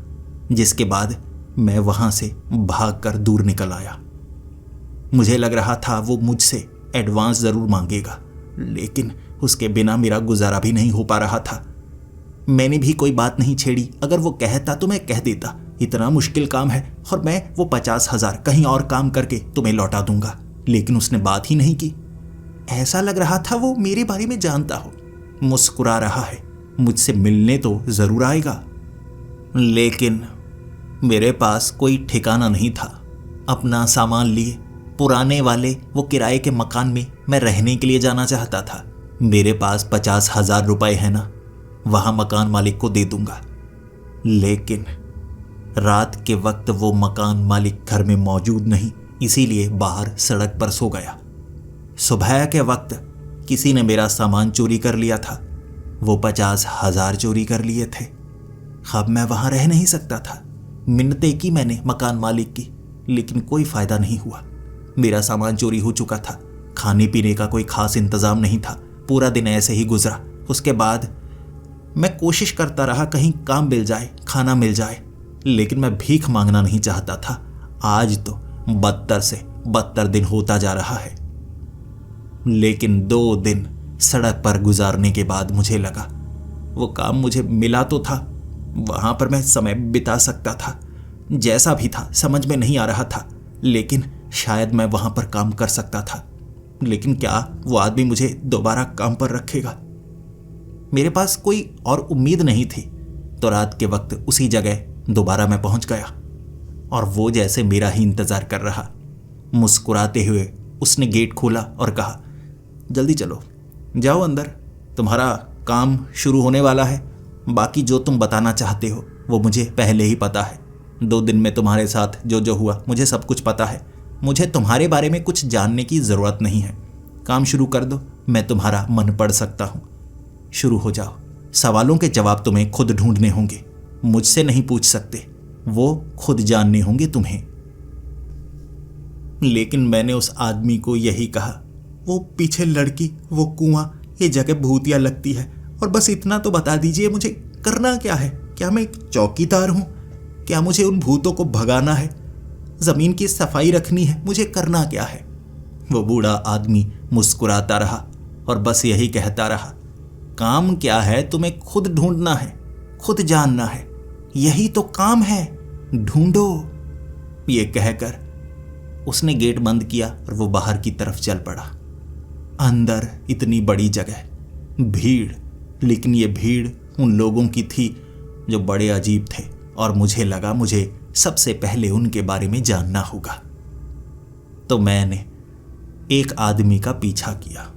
जिसके बाद मैं वहां से भागकर दूर निकल आया। मुझे लग रहा था वो मुझसे एडवांस ज़रूर मांगेगा, लेकिन उसके बिना मेरा गुजारा भी नहीं हो पा रहा था। मैंने भी कोई बात नहीं छेड़ी। अगर वो कहता तो मैं कह देता, इतना मुश्किल काम है और मैं वो 50,000 कहीं और काम करके तुम्हें लौटा दूंगा। लेकिन उसने बात ही नहीं की। ऐसा लग रहा था वो मेरे बारे में जानता हो। मुस्कुरा रहा है, मुझसे मिलने तो ज़रूर आएगा। लेकिन मेरे पास कोई ठिकाना नहीं था। अपना सामान लिए पुराने वाले वो किराए के मकान में मैं रहने के लिए जाना चाहता था। मेरे पास 50,000 रुपए है ना, वहाँ मकान मालिक को दे दूंगा। लेकिन रात के वक्त वो मकान मालिक घर में मौजूद नहीं, इसीलिए बाहर सड़क पर सो गया। सुबह के वक्त किसी ने मेरा सामान चोरी कर लिया था। वो 50,000 चोरी कर लिए थे। अब मैं वहाँ रह नहीं सकता था। मिन्नतें की मैंने मकान मालिक की, लेकिन कोई फ़ायदा नहीं हुआ। मेरा सामान चोरी हो चुका था। खाने पीने का कोई खास इंतज़ाम नहीं था। पूरा दिन ऐसे ही गुजरा। उसके बाद मैं कोशिश करता रहा कहीं काम मिल जाए, खाना मिल जाए, लेकिन मैं भीख मांगना नहीं चाहता था। आज तो बदतर से बदतर दिन होता जा रहा है। लेकिन 2 दिन सड़क पर गुजारने के बाद मुझे लगा वो काम मुझे मिला तो था, वहां पर मैं समय बिता सकता था। जैसा भी था समझ में नहीं आ रहा था, लेकिन शायद मैं वहां पर काम कर सकता था। लेकिन क्या वो आदमी मुझे दोबारा काम पर रखेगा? मेरे पास कोई और उम्मीद नहीं थी। तो रात के वक्त उसी जगह दोबारा मैं पहुंच गया और वो जैसे मेरा ही इंतजार कर रहा। मुस्कुराते हुए उसने गेट खोला और कहा, जल्दी चलो, जाओ अंदर, तुम्हारा काम शुरू होने वाला है। बाकी जो तुम बताना चाहते हो वो मुझे पहले ही पता है। 2 दिन में तुम्हारे साथ जो जो हुआ मुझे सब कुछ पता है। मुझे तुम्हारे बारे में कुछ जानने की ज़रूरत नहीं है। काम शुरू कर दो, मैं तुम्हारा मन पढ़ सकता हूँ। शुरू हो जाओ। सवालों के जवाब तुम्हें खुद ढूंढने होंगे, मुझसे नहीं पूछ सकते, वो खुद जानने होंगे तुम्हें। लेकिन मैंने उस आदमी को यही कहा, वो पीछे लड़की, वो कुआं, ये जगह भूतिया लगती है, और बस इतना तो बता दीजिए मुझे करना क्या है? क्या मैं एक चौकीदार हूँ? क्या मुझे उन भूतों को भगाना है? ज़मीन की सफाई रखनी है? मुझे करना क्या है? वो बूढ़ा आदमी मुस्कुराता रहा और बस यही कहता रहा, काम क्या है? तुम्हें खुद ढूंढना है, खुद जानना है, यही तो काम है, ढूंढो। ये कहकर उसने गेट बंद किया और वो बाहर की तरफ चल पड़ा। अंदर इतनी बड़ी जगह, भीड़, लेकिन ये भीड़ उन लोगों की थी जो बड़े अजीब थे, और मुझे लगा मुझे सबसे पहले उनके बारे में जानना होगा। तो मैंने एक आदमी का पीछा किया।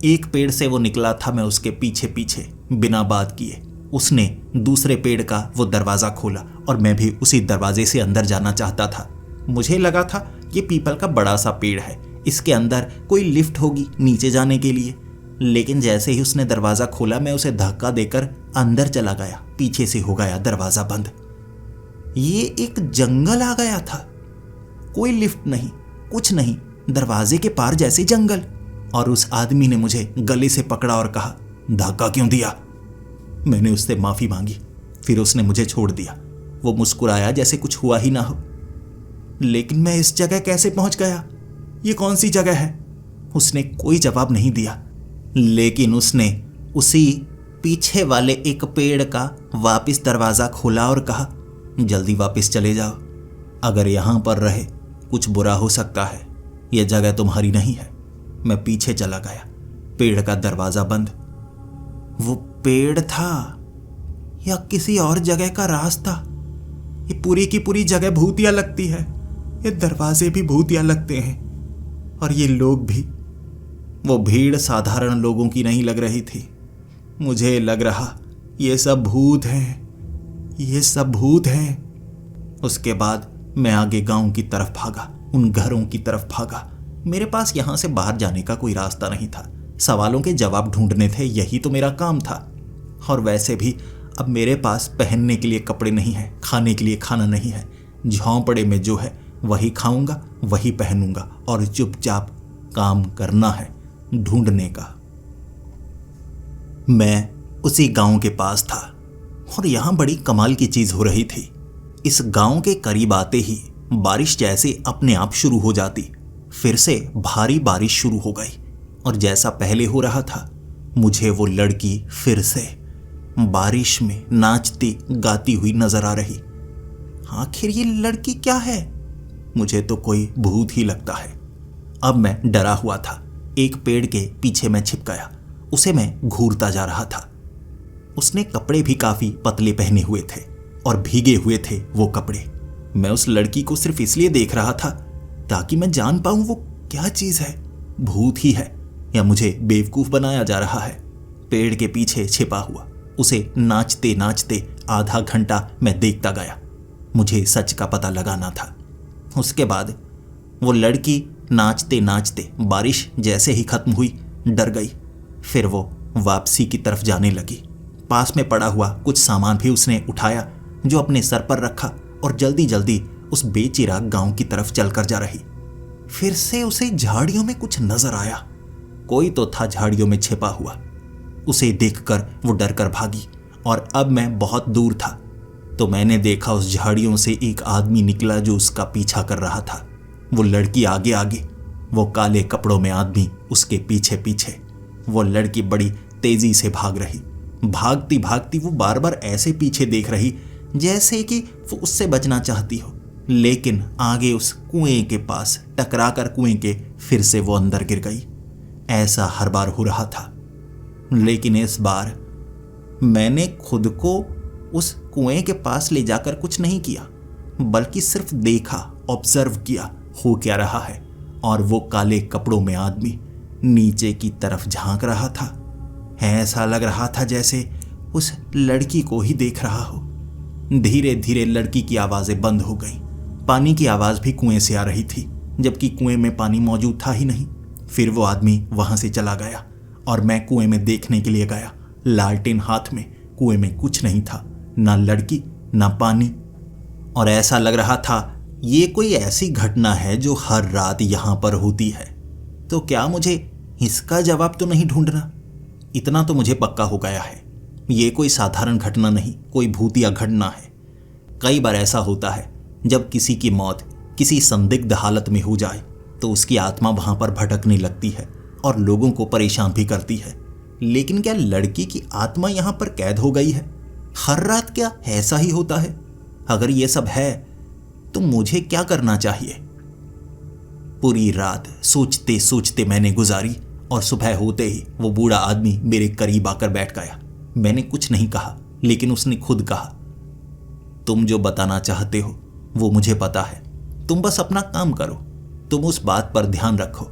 एक पेड़ से वो निकला था, मैं उसके पीछे पीछे बिना बात किए। उसने दूसरे पेड़ का वो दरवाज़ा खोला और मैं भी उसी दरवाजे से अंदर जाना चाहता था। मुझे लगा था ये पीपल का बड़ा सा पेड़ है, इसके अंदर कोई लिफ्ट होगी नीचे जाने के लिए। लेकिन जैसे ही उसने दरवाज़ा खोला मैं उसे धक्का देकर अंदर चला गया। पीछे से हो गया दरवाज़ा बंद। ये एक जंगल आ गया था। कोई लिफ्ट नहीं, कुछ नहीं, दरवाजे के पार जैसे जंगल। और उस आदमी ने मुझे गले से पकड़ा और कहा, धक्का क्यों दिया? मैंने उससे माफ़ी मांगी, फिर उसने मुझे छोड़ दिया। वो मुस्कुराया जैसे कुछ हुआ ही ना हो। लेकिन मैं इस जगह कैसे पहुंच गया? ये कौन सी जगह है? उसने कोई जवाब नहीं दिया, लेकिन उसने उसी पीछे वाले एक पेड़ का वापस दरवाज़ा खोला और कहा, जल्दी वापस चले जाओ। अगर यहाँ पर रहे कुछ बुरा हो सकता है। यह जगह तुम्हारी नहीं है। मैं पीछे चला गया। पेड़ का दरवाज़ा बंद। वो पेड़ था या किसी और जगह का रास्ता? ये पूरी की पूरी जगह भूतिया लगती है। ये दरवाजे भी भूतिया लगते हैं, और ये लोग भी। वो भीड़ साधारण लोगों की नहीं लग रही थी। मुझे लग रहा ये सब भूत हैं, ये सब भूत हैं। उसके बाद मैं आगे गांव की तरफ भागा, उन घरों की तरफ भागा। मेरे पास यहाँ से बाहर जाने का कोई रास्ता नहीं था। सवालों के जवाब ढूंढने थे, यही तो मेरा काम था। और वैसे भी अब मेरे पास पहनने के लिए कपड़े नहीं है, खाने के लिए खाना नहीं है। झोंपड़े में जो है वही खाऊंगा, वही पहनूंगा, और चुपचाप काम करना है, ढूंढने का। मैं उसी गांव के पास था और यहाँ बड़ी कमाल की चीज़ हो रही थी। इस गांव के करीब आते ही बारिश जैसे अपने आप शुरू हो जाती, फिर से भारी बारिश शुरू हो गई और जैसा पहले हो रहा था, मुझे वो लड़की फिर से बारिश में नाचती गाती हुई नजर आ रही। आखिर ये लड़की क्या है? मुझे तो कोई भूत ही लगता है। अब मैं डरा हुआ था। एक पेड़ के पीछे मैं छिप गया। उसे मैं घूरता जा रहा था। उसने कपड़े भी काफी पतले पहने हुए थे और भीगे हुए थे वो कपड़े। मैं उस लड़की को सिर्फ इसलिए देख रहा था ताकि मैं जान पाऊं वो क्या चीज है, भूत ही है या मुझे बेवकूफ बनाया जा रहा है। पेड़ के पीछे छिपा हुआ उसे नाचते नाचते आधा घंटा मैं देखता गया। मुझे सच का पता लगाना था। उसके बाद वो लड़की नाचते नाचते बारिश जैसे ही खत्म हुई डर गई। फिर वो वापसी की तरफ जाने लगी। पास में पड़ा हुआ कुछ सामान भी उसने उठाया जो अपने सर पर रखा और जल्दी जल्दी उस बेचिराग गांव की तरफ चलकर जा रही। फिर से उसे झाड़ियों में कुछ नजर आया। कोई तो था झाड़ियों में छिपा हुआ। उसे देखकर वो डर कर भागी और अब मैं बहुत दूर था तो मैंने देखा उस झाड़ियों से एक आदमी निकला जो उसका पीछा कर रहा था। वो लड़की आगे आगे, वो काले कपड़ों में आदमी उसके पीछे पीछे। वो लड़की बड़ी तेजी से भाग रही। भागती भागती वो बार बार ऐसे पीछे देख रही जैसे कि वो उससे बचना चाहती हो, लेकिन आगे उस कुएं के पास टकराकर कुएं के फिर से वो अंदर गिर गई। ऐसा हर बार हो रहा था, लेकिन इस बार मैंने खुद को उस कुएं के पास ले जाकर कुछ नहीं किया, बल्कि सिर्फ देखा, ऑब्जर्व किया हो क्या रहा है। और वो काले कपड़ों में आदमी नीचे की तरफ झांक रहा था। ऐसा लग रहा था जैसे उस लड़की को ही देख रहा हो। धीरे धीरे लड़की की आवाजें बंद हो गई। पानी की आवाज भी कुएं से आ रही थी, जबकि कुएं में पानी मौजूद था ही नहीं। फिर वो आदमी वहां से चला गया और मैं कुएं में देखने के लिए गया। लालटेन हाथ में। कुएं में कुछ नहीं था, ना लड़की ना पानी। और ऐसा लग रहा था ये कोई ऐसी घटना है जो हर रात यहां पर होती है। तो क्या मुझे इसका जवाब तो नहीं ढूंढना? इतना तो मुझे पक्का हो गया है, ये कोई साधारण घटना नहीं, कोई भूतिया घटना है। कई बार ऐसा होता है जब किसी की मौत किसी संदिग्ध हालत में हो जाए तो उसकी आत्मा वहां पर भटकने लगती है और लोगों को परेशान भी करती है। लेकिन क्या लड़की की आत्मा यहां पर कैद हो गई है? हर रात क्या ऐसा ही होता है? अगर ये सब है तो मुझे क्या करना चाहिए? पूरी रात सोचते सोचते मैंने गुजारी और सुबह होते ही वो बूढ़ा आदमी मेरे करीब आकर बैठ गया। मैंने कुछ नहीं कहा, लेकिन उसने खुद कहा, तुम जो बताना चाहते हो वो मुझे पता है। तुम बस अपना काम करो, तुम उस बात पर ध्यान रखो।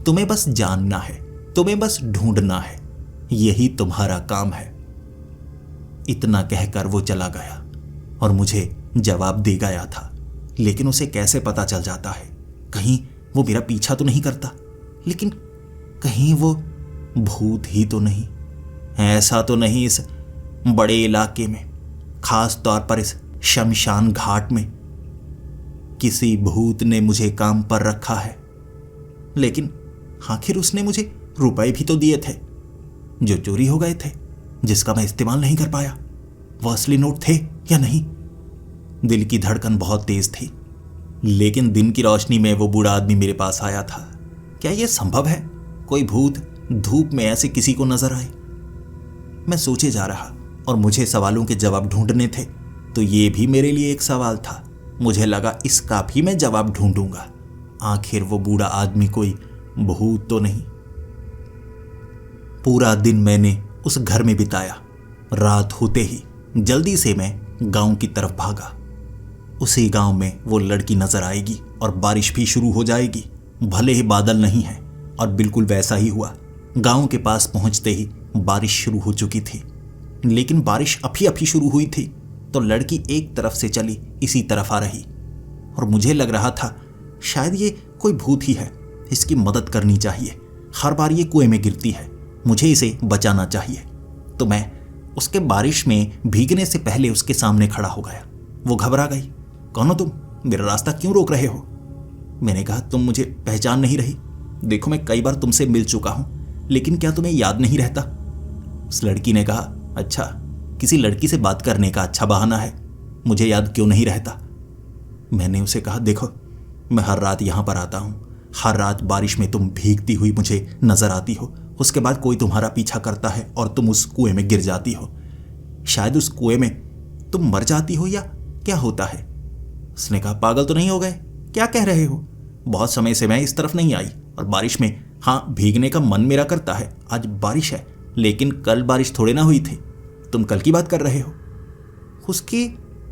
तुम्हें बस जानना है, तुम्हें बस ढूंढना है, यही तुम्हारा काम है। इतना कहकर वो चला गया और मुझे जवाब दे गया था। लेकिन उसे कैसे पता चल जाता है? कहीं वो मेरा पीछा तो नहीं करता? लेकिन कहीं वो भूत ही तो नहीं? ऐसा तो नहीं इस बड़े इलाके में, खास तौर पर इस शमशान घाट में किसी भूत ने मुझे काम पर रखा है? लेकिन आखिर उसने मुझे रुपए भी तो दिए थे जो चोरी हो गए थे, जिसका मैं इस्तेमाल नहीं कर पाया। वो असली नोट थे या नहीं? दिल की धड़कन बहुत तेज थी। लेकिन दिन की रोशनी में वो बूढ़ा आदमी मेरे पास आया था। क्या यह संभव है कोई भूत धूप में ऐसे किसी को नजर आए? मैं सोचे जा रहा और मुझे सवालों के जवाब ढूंढने थे, तो ये भी मेरे लिए एक सवाल था। मुझे लगा इसका भी मैं जवाब ढूंढूंगा। आखिर वो बूढ़ा आदमी कोई भूत तो नहीं? पूरा दिन मैंने उस घर में बिताया। रात होते ही जल्दी से मैं गांव की तरफ भागा। उसी गांव में वो लड़की नजर आएगी और बारिश भी शुरू हो जाएगी। भले ही बादल नहीं है, और बिल्कुल वैसा ही हुआ। गांव के पास पहुंचते ही बारिश शुरू हो चुकी थी, लेकिन बारिश अभी अभी शुरू हुई थी तो लड़की एक तरफ से चली इसी तरफ आ रही, और मुझे लग रहा था शायद ये कोई भूत ही है, इसकी मदद करनी चाहिए। हर बार ये कुएं में गिरती है, मुझे इसे बचाना चाहिए। तो मैं उसके बारिश में भीगने से पहले उसके सामने खड़ा हो गया। वो घबरा गई। कौन हो तुम? मेरा रास्ता क्यों रोक रहे हो? मैंने कहा, तुम मुझे पहचान नहीं रही? देखो, मैं कई बार तुमसे मिल चुका हूं, लेकिन क्या तुम्हें याद नहीं रहता? उस लड़की ने कहा, अच्छा, किसी लड़की से बात करने का अच्छा बहाना है, मुझे याद क्यों नहीं रहता? मैंने उसे कहा, देखो, मैं हर रात यहां पर आता हूं, हर रात बारिश में तुम भीगती हुई मुझे नजर आती हो। उसके बाद कोई तुम्हारा पीछा करता है और तुम उस कुएं में गिर जाती हो। शायद उस कुएं में तुम मर जाती हो या क्या होता है। उसने कहा, पागल तो नहीं हो गए, क्या कह रहे हो? बहुत समय से मैं इस तरफ नहीं आई और बारिश में हाँ भीगने का मन मेरा करता है। आज बारिश है, लेकिन कल बारिश थोड़े ना हुई थी। तुम कल की बात कर रहे हो। उसकी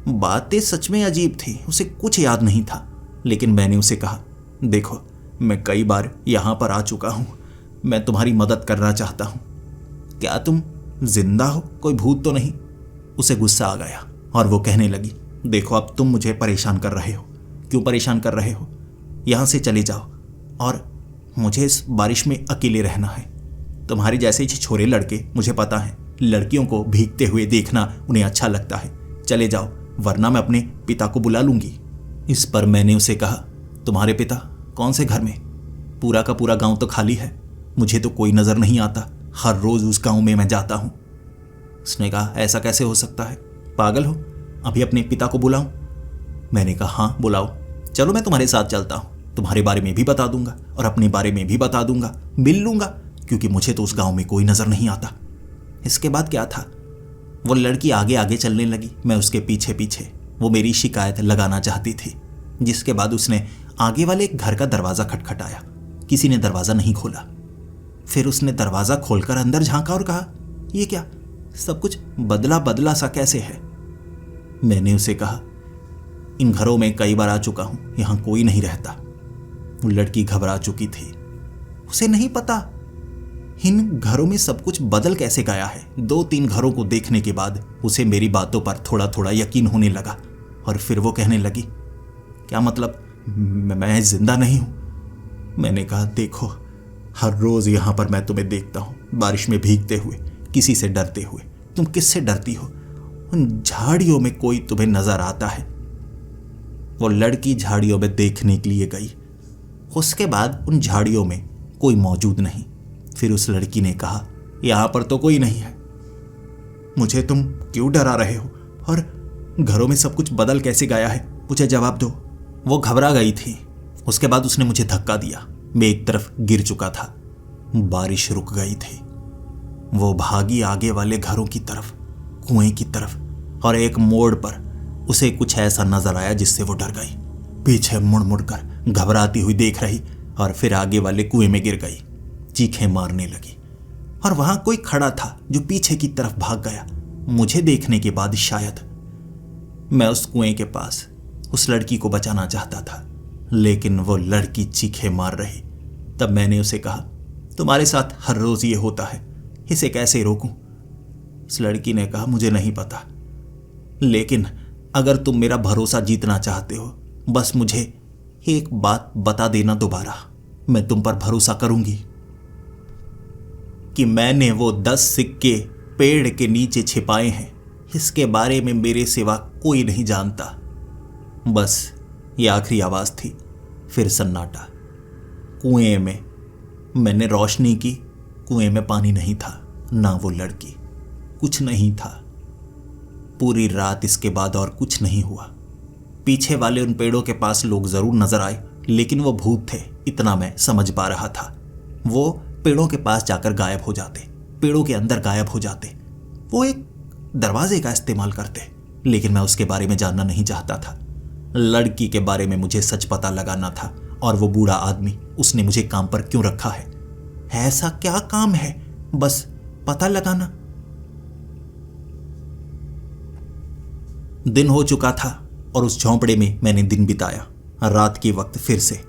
बातें सच में अजीब थी, उसे कुछ याद नहीं था। लेकिन मैंने उसे कहा, देखो मैं कई बार यहां पर आ चुका हूं, मैं तुम्हारी मदद करना चाहता हूं। क्या तुम जिंदा हो? कोई भूत तो नहीं? उसे गुस्सा आ गया और वो कहने लगी, देखो अब तुम मुझे परेशान कर रहे हो। क्यों परेशान कर रहे हो? यहां से चले जाओ और मुझे इस बारिश में अकेले रहना है। तुम्हारे जैसे छोरे लड़के, मुझे पता है, लड़कियों को भीगते हुए देखना उन्हें अच्छा लगता है। चले जाओ, वरना मैं अपने पिता को बुला लूंगी। इस पर मैंने उसे कहा, तुम्हारे पिता? कौन से घर में? पूरा का पूरा गांव तो खाली है, मुझे तो कोई नजर नहीं आता। हर रोज उस गांव में मैं जाता हूं। उसने कहा, ऐसा कैसे हो सकता है? पागल हो? अभी अपने पिता को बुलाऊं? मैंने कहा, हाँ बुलाओ। चलो मैं तुम्हारे साथ चलता हूं, तुम्हारे बारे में भी बता दूंगा और अपने बारे में भी बता दूंगा, मिल लूंगा, क्योंकि मुझे तो उस गांव में कोई नजर नहीं आता। इसके बाद क्या था, वो लड़की आगे आगे चलने लगी, मैं उसके पीछे पीछे। वो मेरी शिकायत लगाना चाहती थी। जिसके बाद उसने आगे वाले एक घर का दरवाजा खटखटाया। किसी ने दरवाजा नहीं खोला। फिर उसने दरवाजा खोलकर अंदर झांका और कहा, ये क्या, सब कुछ बदला बदला सा कैसे है? मैंने उसे कहा, इन घरों में कई बार आ चुका हूं, यहां कोई नहीं रहता। वो लड़की घबरा चुकी थी। उसे नहीं पता इन घरों में सब कुछ बदल कैसे गया है। 2-3 घरों को देखने के बाद उसे मेरी बातों पर थोड़ा थोड़ा यकीन होने लगा और फिर वो कहने लगी, क्या मतलब, मैं जिंदा नहीं हूं? मैंने कहा, देखो हर रोज यहां पर मैं तुम्हें देखता हूं, बारिश में भीगते हुए, किसी से डरते हुए। तुम किससे डरती हो? उन झाड़ियों में कोई तुम्हें नजर आता है? वो लड़की झाड़ियों में देखने के लिए गई। उसके बाद उन झाड़ियों में कोई मौजूद नहीं। फिर उस लड़की ने कहा, यहां पर तो कोई नहीं है, मुझे तुम क्यों डरा रहे हो? और घरों में सब कुछ बदल कैसे गया है, मुझे जवाब दो। वो घबरा गई थी। उसके बाद उसने मुझे धक्का दिया। मैं एक तरफ गिर चुका था। बारिश रुक गई थी। वो भागी आगे वाले घरों की तरफ, कुएं की तरफ, और एक मोड़ पर उसे कुछ ऐसा नजर आया जिससे वो डर गई। पीछे मुड़ मुड़ कर घबराती हुई देख रही और फिर आगे वाले कुएं में गिर गई। चीखें मारने लगी और वहां कोई खड़ा था जो पीछे की तरफ भाग गया। मुझे देखने के बाद शायद मैं उस कुएं के पास उस लड़की को बचाना चाहता था, लेकिन वो लड़की चीखें मार रही। तब मैंने उसे कहा, तुम्हारे साथ हर रोज ये होता है, इसे कैसे रोकूं? उस लड़की ने कहा, मुझे नहीं पता, लेकिन अगर तुम मेरा भरोसा जीतना चाहते हो, बस मुझे एक बात बता देना दोबारा, मैं तुम पर भरोसा करूंगी कि मैंने वो 10 सिक्के पेड़ के नीचे छिपाए हैं। इसके बारे में मेरे सिवा कोई नहीं जानता। बस ये आखिरी आवाज थी। फिर सन्नाटा। कुएं में मैंने रोशनी की। कुएं में पानी नहीं था, ना वो लड़की, कुछ नहीं था। पूरी रात इसके बाद और कुछ नहीं हुआ। पीछे वाले उन पेड़ों के पास लोग जरूर नजर आए, लेकिन वो भूत थे, इतना मैं समझ पा रहा था। वो पेड़ों के पास जाकर गायब हो जाते, पेड़ों के अंदर गायब हो जाते। वो एक दरवाजे का इस्तेमाल करते, लेकिन मैं उसके बारे में जानना नहीं चाहता था। लड़की के बारे में मुझे सच पता लगाना था, और वो बूढ़ा आदमी, उसने मुझे काम पर क्यों रखा है? ऐसा क्या काम है, बस पता लगाना। दिन हो चुका था और उस झोंपड़े में मैंने दिन बिताया। रात के वक्त फिर से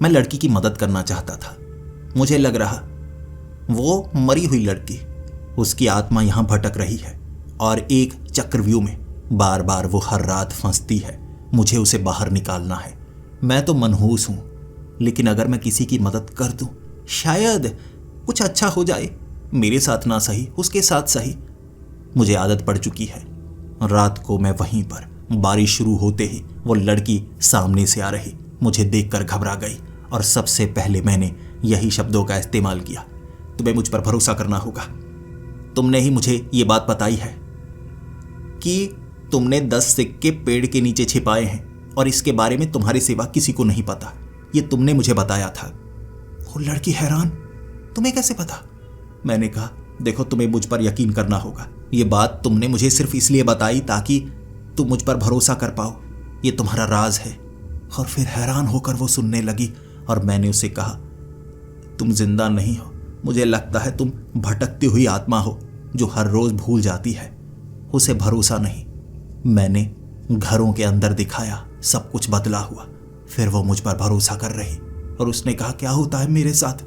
मैं लड़की की मदद करना चाहता था। मुझे लग रहा वो मरी हुई लड़की, उसकी आत्मा यहां भटक रही है और एक चक्रव्यूह में बार बार वो हर रात फंसती है। मुझे उसे बाहर निकालना है। मैं तो मनहूस हूं, लेकिन अगर मैं किसी की मदद कर दूं, शायद कुछ अच्छा हो जाए। मेरे साथ ना सही, उसके साथ सही। मुझे आदत पड़ चुकी है। रात को मैं वहीं पर, बारिश शुरू होते ही वो लड़की सामने से आ रही, मुझे देखकर घबरा गई और सबसे पहले मैंने यही शब्दों का इस्तेमाल किया, तुम्हें मुझ पर भरोसा करना होगा। तुमने ही मुझे ये बात बताई है कि तुमने 10 सिक्के पेड़ के नीचे छिपाए हैं और इसके बारे में तुम्हारे सिवा किसी को नहीं पता। ये तुमने मुझे बताया था। वो लड़की हैरान, तुम्हें कैसे पता? मैंने कहा, देखो तुम्हें मुझ पर यकीन करना होगा। ये बात तुमने मुझे सिर्फ इसलिए बताई ताकि तुम मुझ पर भरोसा कर पाओ। ये तुम्हारा राज है। और फिर हैरान होकर वो सुनने लगी और मैंने उसे कहा, तुम जिंदा नहीं हो, मुझे लगता है तुम भटकती हुई आत्मा हो जो हर रोज भूल जाती है। उसे भरोसा नहीं। मैंने घरों के अंदर दिखाया, सब कुछ बदला हुआ। फिर वो मुझ पर भरोसा कर रही और उसने कहा, क्या होता है मेरे साथ?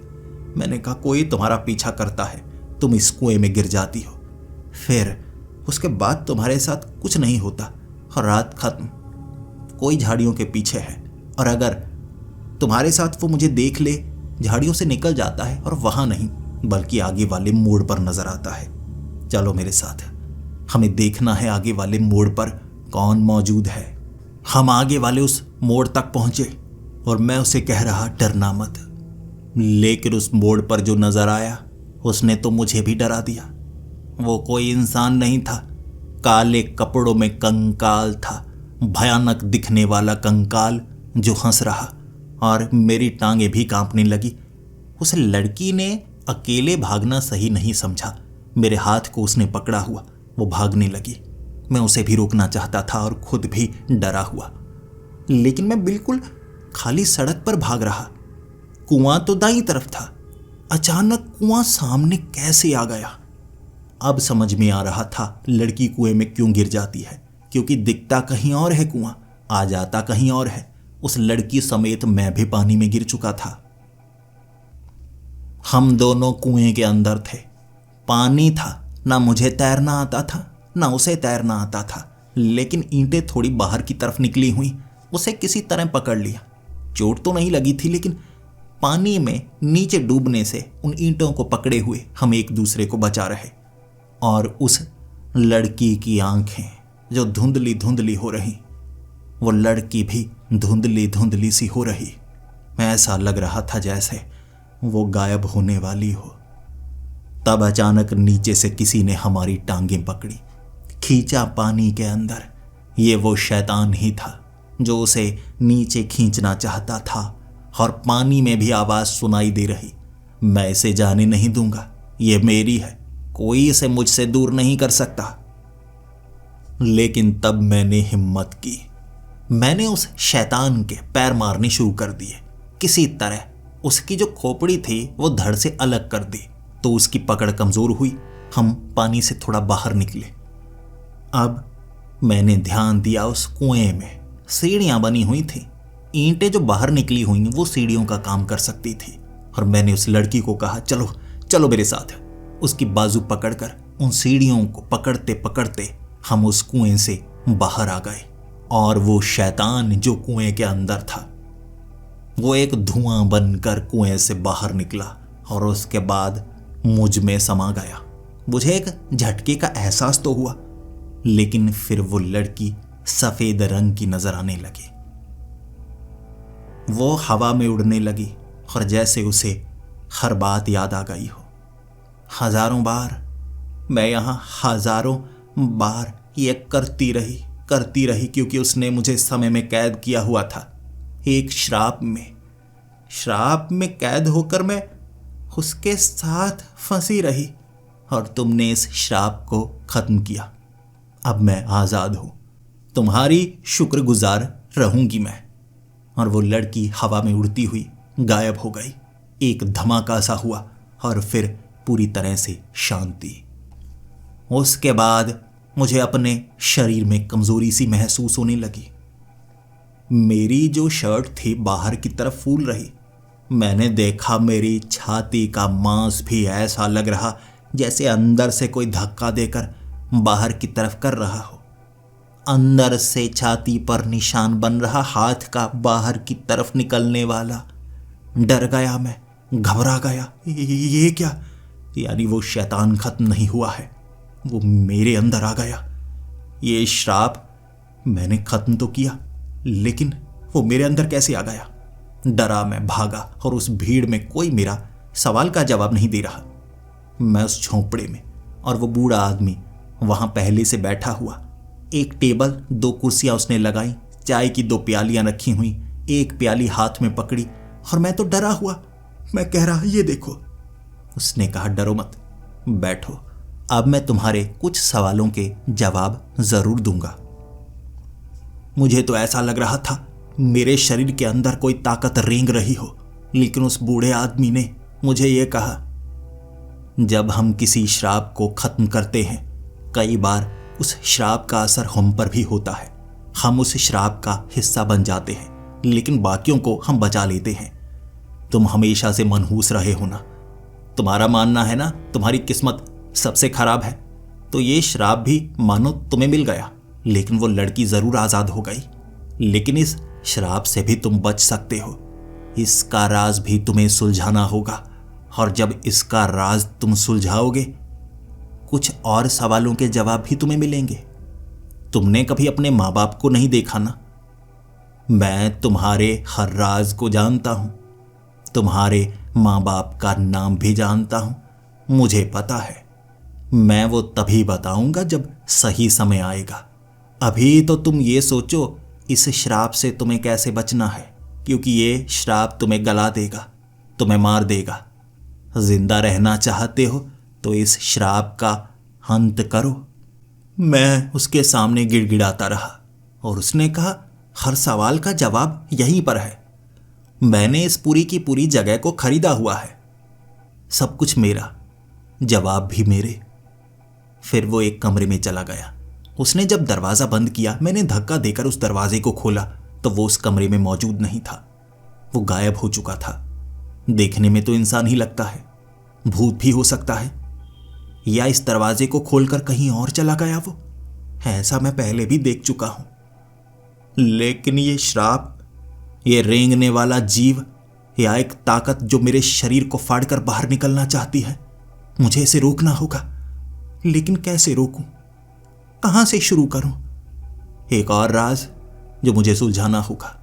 मैंने कहा, कोई तुम्हारा पीछा करता है, तुम इस कुएं में गिर जाती हो, फिर उसके बाद तुम्हारे साथ कुछ नहीं होता और रात खत्म। कोई झाड़ियों के पीछे है और अगर तुम्हारे साथ वो मुझे देख ले, झाड़ियों से निकल जाता है और वहां नहीं बल्कि आगे वाले मोड़ पर नजर आता है। चलो मेरे साथ, हमें देखना है आगे वाले मोड़ पर कौन मौजूद है। हम आगे वाले उस मोड़ तक पहुंचे और मैं उसे कह रहा, डरना मत। लेकिन उस मोड़ पर जो नजर आया उसने तो मुझे भी डरा दिया। वो कोई इंसान नहीं था, काले कपड़ों में कंकाल था, भयानक दिखने वाला कंकाल जो हंस रहा और मेरी टांगें भी कांपने लगी। उस लड़की ने अकेले भागना सही नहीं समझा। मेरे हाथ को उसने पकड़ा हुआ, वो भागने लगी। मैं उसे भी रोकना चाहता था और खुद भी डरा हुआ, लेकिन मैं बिल्कुल खाली सड़क पर भाग रहा। कुआं तो दाईं तरफ था। अचानक कुआं सामने कैसे आ गया? अब समझ में आ रहा था लड़की कुएं में क्यों गिर जाती है, क्योंकि दिखता कहीं और है कुआं, आ जाता कहीं और है। उस लड़की समेत मैं भी पानी में गिर चुका था। हम दोनों कुएं के अंदर थे। पानी था, ना मुझे तैरना आता था ना उसे तैरना आता था, लेकिन ईंटें थोड़ी बाहर की तरफ निकली हुई, उसे किसी तरह पकड़ लिया। चोट तो नहीं लगी थी, लेकिन पानी में नीचे डूबने से उन ईंटों को पकड़े हुए हम एक दूसरे को बचा रहे। और उस लड़की की आंखें जो धुंधली धुंधली हो रही, वो लड़की भी धुंधली धुंधली सी हो रही। ऐसा लग रहा था जैसे वो गायब होने वाली हो। तब अचानक नीचे से किसी ने हमारी टांगें पकड़ी, खींचा पानी के अंदर। ये वो शैतान ही था जो उसे नीचे खींचना चाहता था और पानी में भी आवाज सुनाई दे रही, मैं इसे जाने नहीं दूंगा, ये मेरी है, कोई इसे मुझसे दूर नहीं कर सकता। लेकिन तब मैंने हिम्मत की। मैंने उस शैतान के पैर मारने शुरू कर दिए। किसी तरह उसकी जो खोपड़ी थी वो धड़ से अलग कर दी तो उसकी पकड़ कमजोर हुई। हम पानी से थोड़ा बाहर निकले। अब मैंने ध्यान दिया, उस कुएं में सीढ़ियां बनी हुई थी। ईंटें जो बाहर निकली हुई वो सीढ़ियों का काम कर सकती थी। और मैंने उस लड़की को कहा, चलो चलो मेरे साथ। उसकी बाजू पकड़कर उन सीढ़ियों को पकड़ते पकड़ते हम उस कुएं से बाहर आ गए। और वो शैतान जो कुएं के अंदर था वो एक धुआं बनकर कुएं से बाहर निकला और उसके बाद मुझ में समा गया। मुझे एक झटके का एहसास तो हुआ, लेकिन फिर वो लड़की सफेद रंग की नजर आने लगी। वो हवा में उड़ने लगी और जैसे उसे हर बात याद आ गई हो। हजारों बार मैं यहां हजारों बार ये करती रही क्योंकि उसने मुझे समय में कैद किया हुआ था। एक श्राप में कैद होकर मैं उसके साथ फंसी रही और तुमने इस श्राप को खत्म किया। अब मैं आजाद हूं, तुम्हारी शुक्रगुजार रहूंगी मैं। और वो लड़की हवा में उड़ती हुई गायब हो गई। एक धमाका सा हुआ और फिर पूरी तरह से शांति। उसके बाद मुझे अपने शरीर में कमजोरी सी महसूस होने लगी। मेरी जो शर्ट थी बाहर की तरफ फूल रही। मैंने देखा मेरी छाती का मांस भी ऐसा लग रहा जैसे अंदर से कोई धक्का देकर बाहर की तरफ कर रहा हो। अंदर से छाती पर निशान बन रहा, हाथ का बाहर की तरफ निकलने वाला। डर गया मैं, घबरा गया। ये क्या? यानी वो शैतान खत्म नहीं हुआ है, वो मेरे अंदर आ गया। ये श्राप मैंने खत्म तो किया, लेकिन वो मेरे अंदर कैसे आ गया? डरा मैं, भागा और उस भीड़ में कोई मेरा सवाल का जवाब नहीं दे रहा। मैं उस झोंपड़े में और वो बूढ़ा आदमी वहां पहले से बैठा हुआ। एक टेबल, 2 कुर्सियां उसने लगाई, चाय की 2 प्यालियां रखी हुई, एक प्याली हाथ में पकड़ी और मैं तो डरा हुआ। मैं कह रहा, ये देखो। उसने कहा, डरो मत, बैठो, अब मैं तुम्हारे कुछ सवालों के जवाब जरूर दूंगा। मुझे तो ऐसा लग रहा था मेरे शरीर के अंदर कोई ताकत रेंग रही हो, लेकिन उस बूढ़े आदमी ने मुझे यह कहा, जब हम किसी श्राप को खत्म करते हैं, कई बार उस श्राप का असर हम पर भी होता है। हम उस श्राप का हिस्सा बन जाते हैं, लेकिन बाकियों को हम बचा लेते हैं। तुम हमेशा से मनहूस रहे हो ना। तुम्हारा मानना है ना तुम्हारी किस्मत सबसे खराब है, तो ये श्राप भी मानो तुम्हें मिल गया, लेकिन वो लड़की जरूर आजाद हो गई। लेकिन इस श्राप से भी तुम बच सकते हो। इसका राज भी तुम्हें सुलझाना होगा, और जब इसका राज तुम सुलझाओगे, कुछ और सवालों के जवाब भी तुम्हें मिलेंगे। तुमने कभी अपने माँ बाप को नहीं देखा ना? मैं तुम्हारे हर राज को जानता हूं, तुम्हारे माँ बाप का नाम भी जानता हूं। मुझे पता है, मैं वो तभी बताऊंगा जब सही समय आएगा। अभी तो तुम ये सोचो इस श्राप से तुम्हें कैसे बचना है, क्योंकि ये श्राप तुम्हें गला देगा, तुम्हें मार देगा। जिंदा रहना चाहते हो तो इस श्राप का अंत करो। मैं उसके सामने गिड़गिड़ाता रहा और उसने कहा, हर सवाल का जवाब यहीं पर है। मैंने इस पूरी की पूरी जगह को खरीदा हुआ है, सब कुछ मेरा, जवाब भी मेरे। फिर वो एक कमरे में चला गया। उसने जब दरवाजा बंद किया, मैंने धक्का देकर उस दरवाजे को खोला तो वो उस कमरे में मौजूद नहीं था। वो गायब हो चुका था। देखने में तो इंसान ही लगता है, भूत भी हो सकता है, या इस दरवाजे को खोलकर कहीं और चला गया वो। ऐसा मैं पहले भी देख चुका हूं। लेकिन ये श्राप, ये रेंगने वाला जीव, या एक ताकत जो मेरे शरीर को फाड़कर बाहर निकलना चाहती है, मुझे इसे रोकना होगा। लेकिन कैसे रोकूं? कहां से शुरू करूं? एक और राज जो मुझे सुलझाना होगा।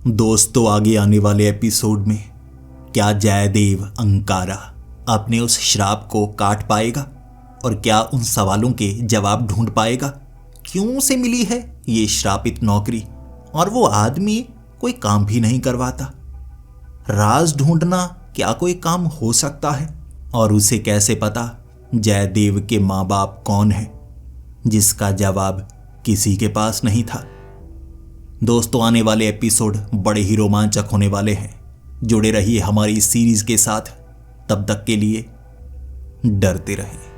दोस्तों, आगे आने वाले एपिसोड में क्या जयदेव अंकारा अपने उस श्राप को काट पाएगा और क्या उन सवालों के जवाब ढूंढ पाएगा? क्यों उसे मिली है ये श्रापित नौकरी और वो आदमी कोई काम भी नहीं करवाता? राज ढूंढना क्या कोई काम हो सकता है? और उसे कैसे पता जयदेव के माँ बाप कौन है, जिसका जवाब किसी के पास नहीं था? दोस्तों, आने वाले एपिसोड बड़े ही रोमांचक होने वाले हैं। जुड़े रहिए हमारी इस सीरीज के साथ। तब तक के लिए डरते रहिए।